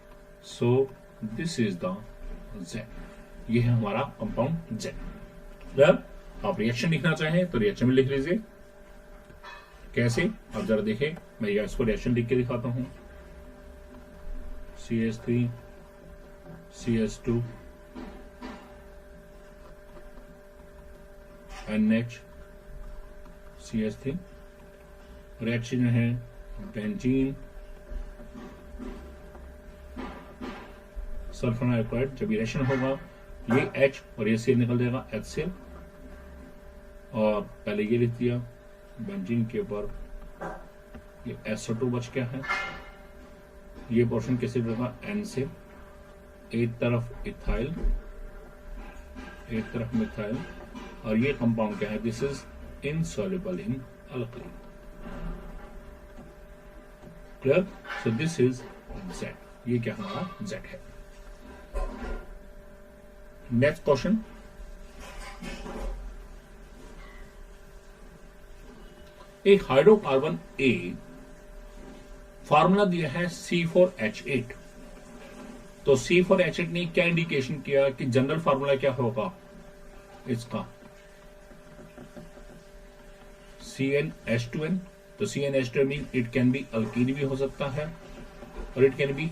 So this is the Z, ये है हमारा कंपाउंड Z। आप रिएक्शन लिखना चाहें तो रिएक्शन में लिख लीजिए। कैसे, अब जरा देखें, मैं इसको रिएक्शन लिख के दिखाता हूं। CH3 CH2 NH CH3, reaction है बेंजीन सल्फोनाइल क्लोराइड। जब ये रिएक्शन होगा ये H और ये Cl निकल जाएगा, HCl, और पहले ये लिख दिया बेंजीन के ऊपर, ये SO2 बच गया है, ये पोर्शन कैसे होगा, N से, एक तरफ इथाइल, एक तरफ मिथाइल, और ये कंपाउंड क्या है, this is insoluble in alkali. Clear, so this is Z, ये क्या हमारा Z है। नेक्स्ट क्वेश्चन, एक हाइड्रोकार्बन A फार्मूला दिया है C4H8, तो C4H8 ने क्या इंडिकेशन किया कि जनरल फार्मूला क्या होगा इसका, CnH2n। तो CnH2n mean it can be alkyne भी हो सकता है और इट कैन बी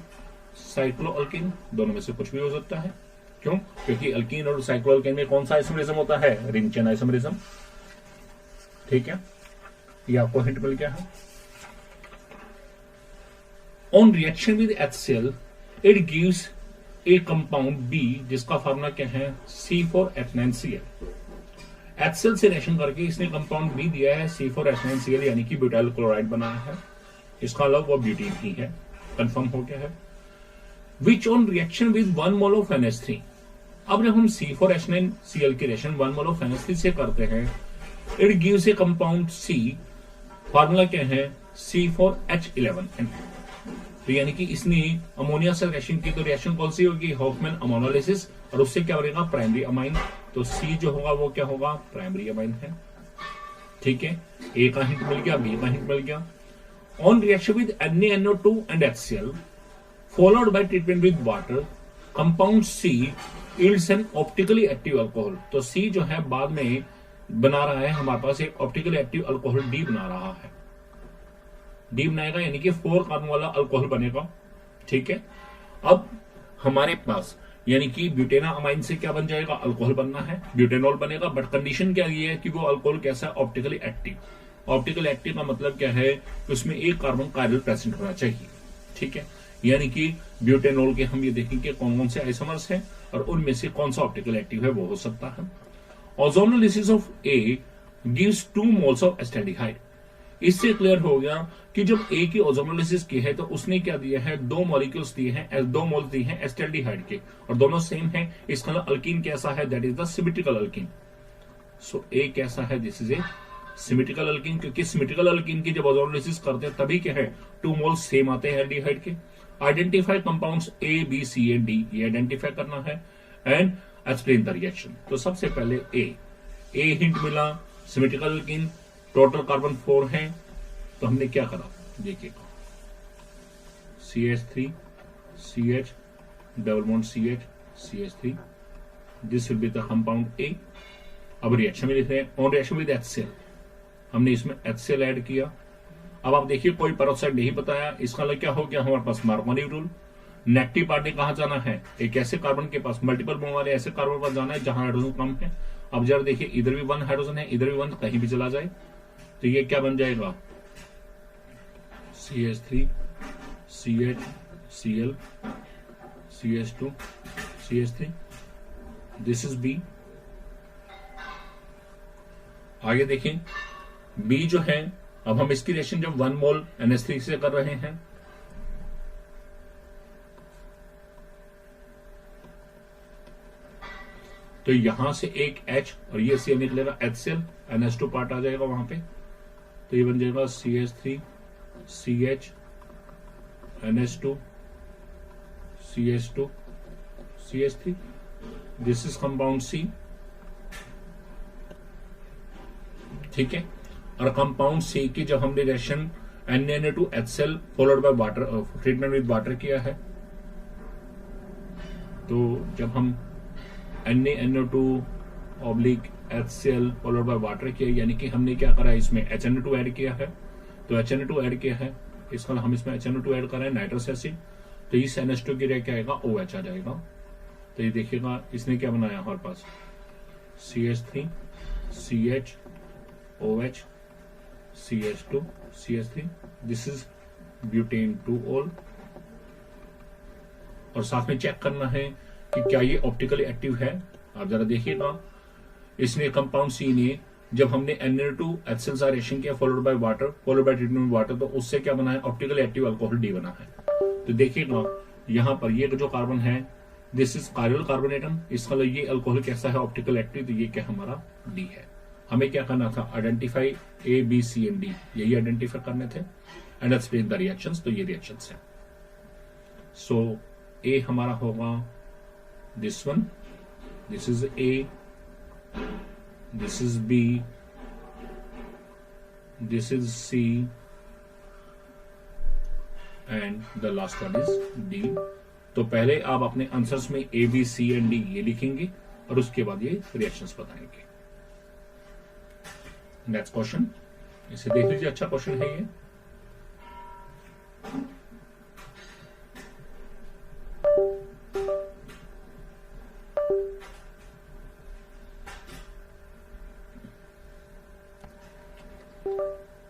साइक्लोअल्कीन, दोनों में से कुछ भी हो सकता है। क्यों, क्योंकि अल्कीन और साइक्लोअल्कीन में कौन सा आइसोमरिज्म होता है, रिंग चेन आइसोमरिज्म, ठीक है, ये आपको हिंट मिल गया है। On reaction with HCl it gives a compound B जिसका फार्मूला क्या है C4H9Cl। HCl से रिएक्शन करके इसने कंपाउंड बी दिया है C4H9Cl यानी कि ब्यूटाइल क्लोराइड बनाया है। इसका अलग वो ब्यूटीन ही है, कंफर्म हो गया है। Which on reaction with 1 mole of NH3। अब जब हम C4H9Cl की रिएक्शन 1 मोल ऑफ NH3 से करते हैं, it gives a compound C, formula क्या है C4H11N। तो यानी कि इसने अमोनिया से रिएक्शन की, तो रिएक्शन कौन सी होगी हॉफमैन अमोनोलिसिस, और उससे क्या बनेगा प्राइमरी अमाइन। तो C जो होगा वो क्या होगा प्राइमरी अमाइन है। ठीक है, ए का हिंट मिल गया, बी का हिंट मिल गया। On reaction with NaNO2 and HCl followed by treatment with water, compound C yields N optically active alcohol. तो C जो है बाद में बना रहा है हमारे पास एक ऑप्टिकली एक्टिव अल्कोहल D बना रहा है। D बनाएगा यानी कि 4 कार्बन वाला अल्कोहल बनेगा। ठीक है, अब हमारे पास यानी कि ब्यूटेना अमाइन से क्या बन जाएगा अल्कोहल बनना है, ब्यूटेनॉल बनेगा। बट कंडीशन क्या ये है कि वो अल्कोहल कैसा है ऑप्टिकली एक्टिव। ऑप्टिकली एक्टिव का मतलब क्या है कि उसमें एक कार्बन कायरल प्रेजेंट होना चाहिए। ठीक है, यानी कि ब्यूटेनॉल के हम ये देखेंगे कौन कौन से आइसोमर्स हैं और उनमें से कौन सा ऑप्टिकल एक्टिव है वो हो सकता है। Ozonolysis of A gives 2 moles of acetaldehyde. इससे क्लियर हो गया कि जब ए की ओजोनोलिसिस की है तो उसने क्या दिया है 2 मॉलिक्यूल्स दिए हैं, 2 मोल्स दिए हैं एस्टेल्डिहाइड के, और दोनों सेम है। इसका अल्कीन कैसा है that is the symmetrical alkene. So A कैसा है this is a symmetrical alkene, क्योंकि सिमेट्रिकल अल्कीन की जब ओजोनोलिसिस करते हैं तभी क्या है 2 मोल्स सेम आते हैं एल्डिहाइड के। Identify compounds A B C and D, ये आइडेंटिफाई करना है एंड एक्सप्लेन द रिएक्शन। तो सबसे पहले ए हिंट मिला सिमेट्रिकल अल्कीन, टोटल कार्बन 4 है। तो हमने क्या करा देखिएगा CH3 CH double bond CH CH3, this will be the compound A. अब रिएक्शन में लिख रहे हैं ऑन रिएक्शन विद HCl, हमने इसमें HCl ऐड किया। अब आप देखिए कोई पेरोक्साइड नहीं बताया, इसका मतलब क्या हो गया हमारे पास मार्कोनी रूल। नेगेटिव पार्ट ने कहां जाना है एक ऐसे कार्बन के पास, मल्टीपल बॉन्ड वाले ऐसे कार्बन पर जाना है जहां हाइड्रोजन कम है। अब जरा देखिए इधर भी 1 हाइड्रोजन है, इधर भी 1, कहीं भी चला जाए तो ये क्या बन जाएगा CH3 CH Cl CH2 CH3, this is B। आगे देखें B जो है, अब हम इसकी रिएक्शन जब 1 मोल NH3 से कर रहे हैं तो यहां से एक H और ये C निकलेगा HCl, NH2 पार्ट आ जाएगा वहां पे, तो ये बन जाएगा CH3 CH NH2 CH2 CH3, this is compound C। ठीक है, और कंपाउंड C की जब हमने reaction NaNO2 HCl followed by water treatment with water किया है, तो जब हम NaNO2 oblique HCl followed by water किया यानी कि हमने क्या करा इसमें HNO2 ऐड किया है। तो HNO2 ऐड किया है, इसका हम इसमें HNO2 ऐड कर रहे हैं नाइट्रस एसिड, तो इस NH2 की क्या आएगा OH आ जाएगा। तो ये देखिएगा इसने क्या बनाया हमारे पास CH3 CH OH CH2 CH3, this is butane 2-ol। और साथ में चेक करना है कि क्या ये ऑप्टिकली एक्टिव है। आप जरा देखिएगा इसने कंपाउंड C ने जब हमने NaNO2 HCl सा रिएक्शन किया followed by water, followed by treatment water, तो उससे क्या बना है ऑप्टिकली एक्टिव अल्कोहल D बना है। तो देखिएगा यहां पर ये जो कार्बन है this is chiral carbon atom, इसका ये अल्कोहल कैसा है ऑप्टिकल एक्टिव, तो ये क्या हमारा D है। हमें क्या करना था identify A B C and D, यही आइडेंटिफाई करने थे एंड एक्सप्लेन द रिएक्शंस। तो ये रिएक्शंस हैं। सो A हमारा होगा this one, this is A, this is B, this is C and the last one is D। तो पहले आप अपने आंसर्स में A B C and D ये लिखेंगे और उसके बाद ये रिएक्शंस बताएंगे। नेक्स्ट क्वेश्चन, इसे देख लीजिए, अच्छा क्वेश्चन है ये।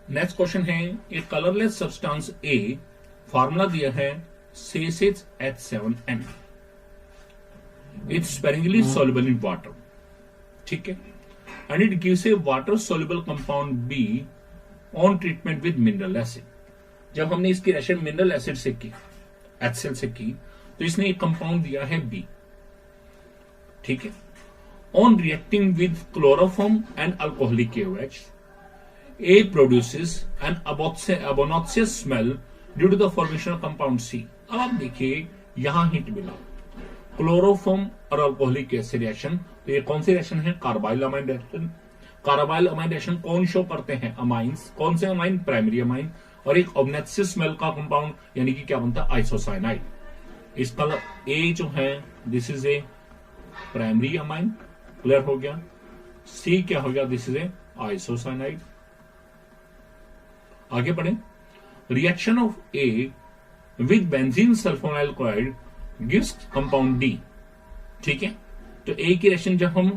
नेक्स्ट क्वेश्चन है एक कलरलेस सब्सटेंस A, फार्मूला दिया है CH7N। It's sparingly soluble in water, ठीक है, and it gives a water soluble compound B on treatment with mineral acid. जब हमने इसकी रिएक्शन मिनरल एसिड से की, HCl से की, तो इसने एक कंपाउंड दिया है बी, ठीक है। On reacting with chloroform and alcoholic KOH, A produces an obnoxious smell due to the formation of compound C। अब आप देखिए यहां हिंट मिला, क्लोरोफॉर्म और अल्कोहलिक एसिड रिएक्शन, तो ये कौन सी रिएक्शन है? Carbyl amine reaction. Carbyl amine reaction कौन शो करते हैं? अमाइंस। कौन से अमाइन? Primary amine. और एक ऑब्नॉक्सियस स्मेल का कंपाउंड यानी कि क्या बनता है? आइसोसाइनाइड। इसका ए जो है this is A primary amine, clear हो गया। सी क्या हो गया? This is A isocyanide. आगे बढ़े, reaction of A with benzene sulphonyl chloride gives compound D, ठीक है। तो ए की रिएक्शन जब हम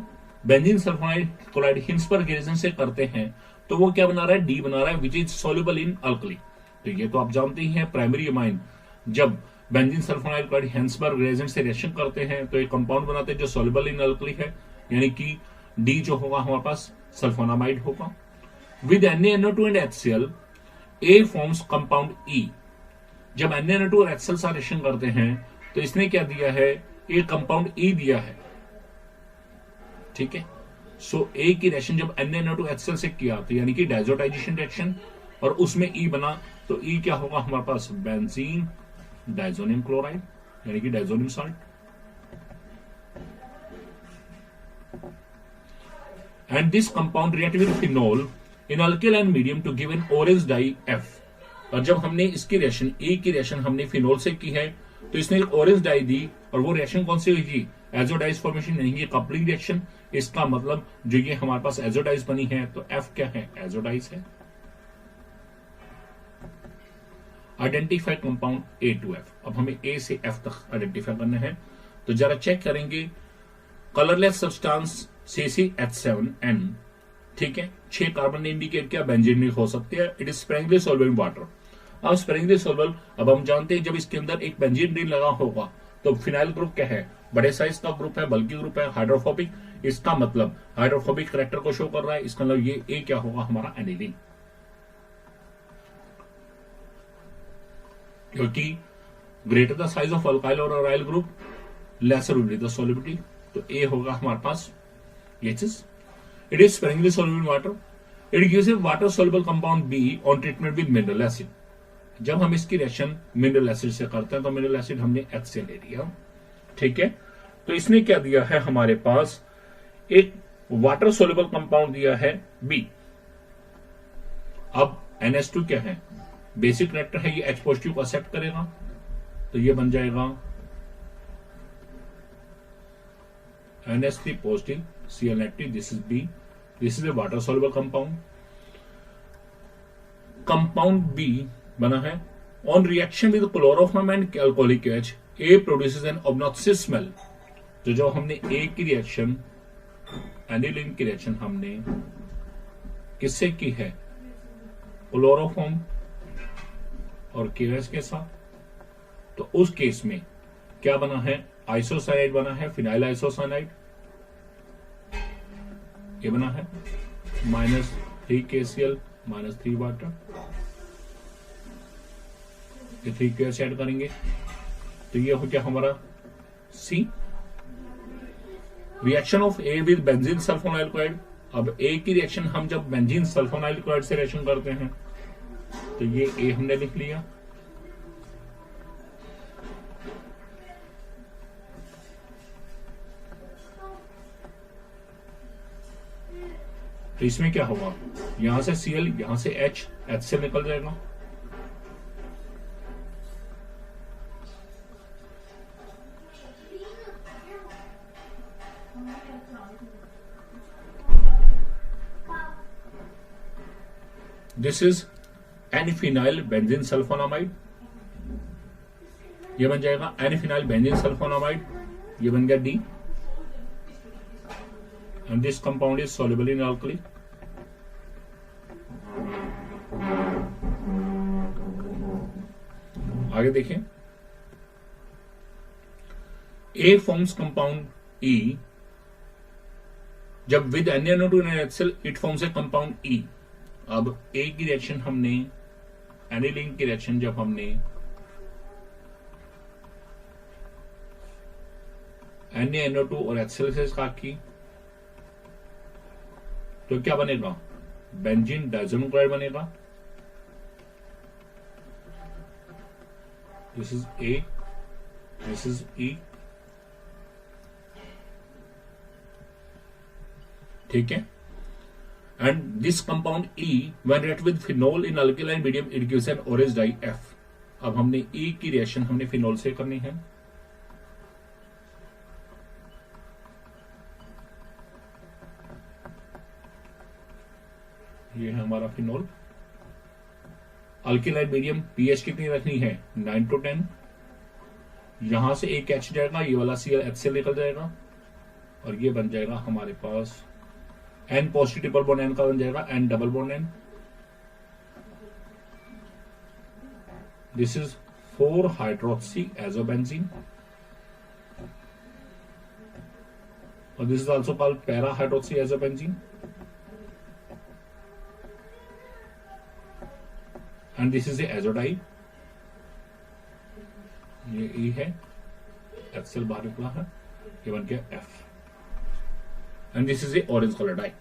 benzene sulphonyl chloride Hinsberg reaction से करते हैं तो वो क्या बना रहा है? डी बना रहा है, which is soluble in alkali. तो ये तो आप जानते ही हैं, प्राइमरी अमाइन जब benzene sulphonyl chloride Hinsberg reaction से रिएक्शन करते हैं तो एक कंपाउंड बनाते हैं जो सॉल्युबल इन अल्कली है, यानी कि डी जो होगा हमारे पास सल्फोनामाइड होगा। With NaNO2 and HCl A forms compound E. जब NaNO2 और HCl से रिएक्शन करते हैं तो इसने क्या दिया है? ए कंपाउंड ई दिया है, ठीक है। सो ए की रिएक्शन जब NaNO2 HCl से किया तो यानी कि डायजोटाइजेशन रिएक्शन, और उसमें ई बना, तो ई क्या होगा हमारे पास? बेंजीन डाइजोनियम क्लोराइड, यानी कि diazonium salt. And this compound react with phenol in alkaline medium to give an orange dye F. और जब हमने इसकी रिएक्शन ए की रिएक्शन हमने फिनोल से की है तो इसने एक ऑरेंज डाई दी, और वो रिएक्शन कौन सी हुई थी? एजोडाइज फॉर्मेशन, यानी कि कपलिंग रिएक्शन। इसका मतलब जो ये हमारे पास एजोडाइज बनी है तो एफ क्या है? एजोडाइज है। Identify compound A to F। अब हमें A से F तक आइडेंटिफाई करने हैं, तो जरा चेक करेंगे। कलरलेस सब्सटेंस CCH7N, ठीक है, 6 कार्बन ने इंडिकेट किया, बेंजीन हो सकते हैं। It is sparingly soluble in water. अब स्पेरिंगली सॉल्युबल, अब हम जानते हैं जब इसके अंदर एक बेंजीन रिंग लगा होगा तो फिनाइल ग्रुप क्या है? बड़े साइज का ग्रुप है, बल्कि ग्रुप है, हाइड्रोफोबिक। इसका मतलब हाइड्रोफोबिक करैक्टर को शो कर रहा है। इसका मतलब ये ए क्या होगा? हमारा एनिलीन, क्योंकि greater the size of alkyl और aryl group lesser will be the solubility. तो ए होगा हमारे पास ये चीज। It is sparingly soluble in water. It gives a water soluble compound B on treatment with mineral acid. जब हम इसकी रिएक्शन मिनरल एसिड से करते हैं तो मिनरल एसिड हमने H से ले लिया, ठीक है। तो इसने क्या दिया है? हमारे पास एक वाटर सॉल्युबल कंपाउंड दिया है बी। अब NH2 क्या है? बेसिक रिएक्टर है, ये H पॉजिटिव को एक्सेप्ट करेगा, तो ये बन जाएगा NH3 positive Cl negative. This is B, this is A water soluble compound. Compound B बना है on reaction with chloroform and alcoholic KOH, A produces an obnoxious smell. तो जो हमने ए की रिएक्शन, एनिलीन की रिएक्शन हमने किससे की है? क्लोरोफॉर्म और KOH के साथ। तो उस केस में क्या बना है? आइसोसाइनाइड बना है, फिनाइल आइसोसाइनाइड। ये बना है -3 KCl -3 वाटर। ये 3 KOH ऐड करेंगे तो ये हो गया हमारा C. Reaction of A with benzene sulphonyl chloride. अब ए की रिएक्शन हम जब बेंजीन सल्फोनाइल क्लोराइड से रिएक्शन करते हैं तो ये ए हमने लिख लिया। तो इसमें क्या होगा? यहां से Cl, यहां से H से निकल जाएगा। This is N phenyl benzene sulphonamide. ये बन जाएगा एनफिनाइल बेंजीन सल्फोनामाइड। ये बन गया D. and this compound is soluble in alkali। आगे देखें, A forms compound E. जब with NaNO2 and NaCl it forms a compound E. अब A की रिएक्शन हमने एनिलीन की रिएक्शन जब हमने NaNO2 और HCl से स्टार्ट की तो क्या बनेगा? बेंजीन डाइज़ोनियम क्लोराइड बनेगा। This is A, this is E। ठीक है। And this compound E when react with phenol in alkaline medium it gives an orange dye F। अब हमने E की रिएक्शन हमने फिनोल से करनी है। ये है हमारा फिनोल। अल्किलाइन मीडियम पीएच कितनी रखनी है? 9 to 10। यहां से एक H जाएगा, ये वाला Cl HCl निकल जाएगा और ये बन जाएगा हमारे पास N positive triple bond N का बन जाएगा N double bond N। This is 4 hydroxy azobenzene और this is also called para hydroxy azobenzene. And this is azo dye. ये E है, HCl बाहर निकला है, ये बन गया F। And this is a orange colour dye.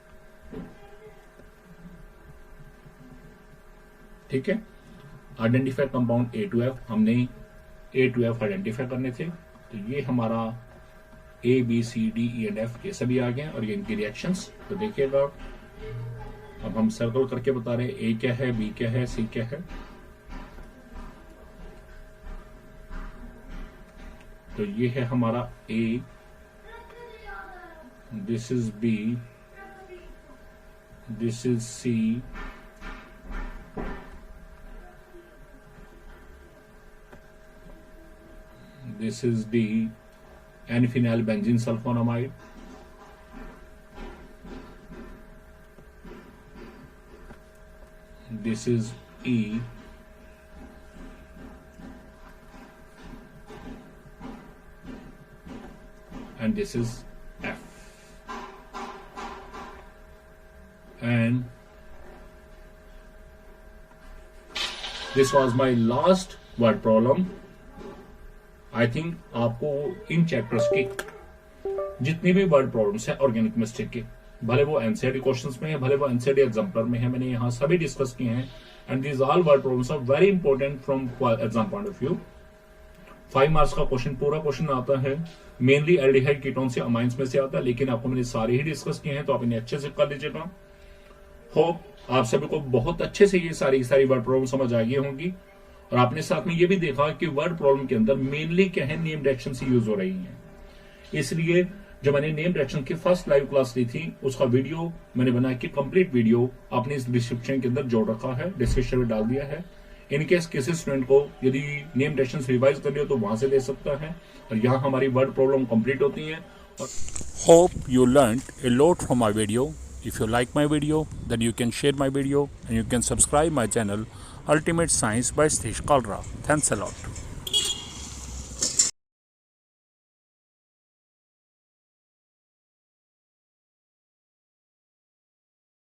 ठीक है। Identify compound A2F। हमने A2F आइडेंटिफाई करने थे तो ये हमारा A B C D E and F ये सभी आ गए और ये इनकी रिएक्शंस। तो देखिएगा अब हम सर्कल करके बता रहे हैं A क्या है, B क्या है, C क्या है। तो ये है हमारा A, this is B, this is C, this is D, N-phenyl benzene sulfonamide, this is E, and this is F, and this was my last word problem। I think आपको इन chapters की जितनी भी वर्ड प्रॉब्लम्स है organic chemistry के, भले वो NCERT questions में है, भले वो एनसीईआरटी एग्जाम्पलर में है, मैंने यहाँ सभी डिस्कस किए हैं। And these all word problems are very important from exam point of view. 5 marks का क्वेश्चन, पूरा क्वेश्चन आता है, मेनली एल्डिहाइड कीटोन से अमाइंस में से आता है, लेकिन आपको मैंने सारे ही डिस्कस किए हैं तो आप इन्हें अच्छे से कर लीजिएगा। होप आप सभी को बहुत अच्छे से ये सारी वर्ड प्रॉब्लम समझ आ गई होंगी और आपने साथ में ये भी देखा कि वर्ड प्रॉब्लम के अंदर मेनली क्या है, नेम डायरेक्शन से यूज हो रही है। इसलिए जो मैंने नेम डायरेक्शन की फर्स्ट लाइव क्लास ली थी उसका वीडियो मैंने बनाया कि कंप्लीट वीडियो आपने इस डिस्क्रिप्शन के अंदर जोड़ रखा है, डिस्क्रिप्शन में डाल दिया है। इनकेस किसी स्टूडेंट को यदि नेम डायरेक्शन रिवाइज करनी हो तो वहां से दे सकता है और यहाँ हमारी वर्ड प्रॉब्लम कंप्लीट होती है। Hope you learn a lot from my video. If you like my video, then you can share my video and you can subscribe my channel Ultimate Science by Satish Kalra. Thanks a lot.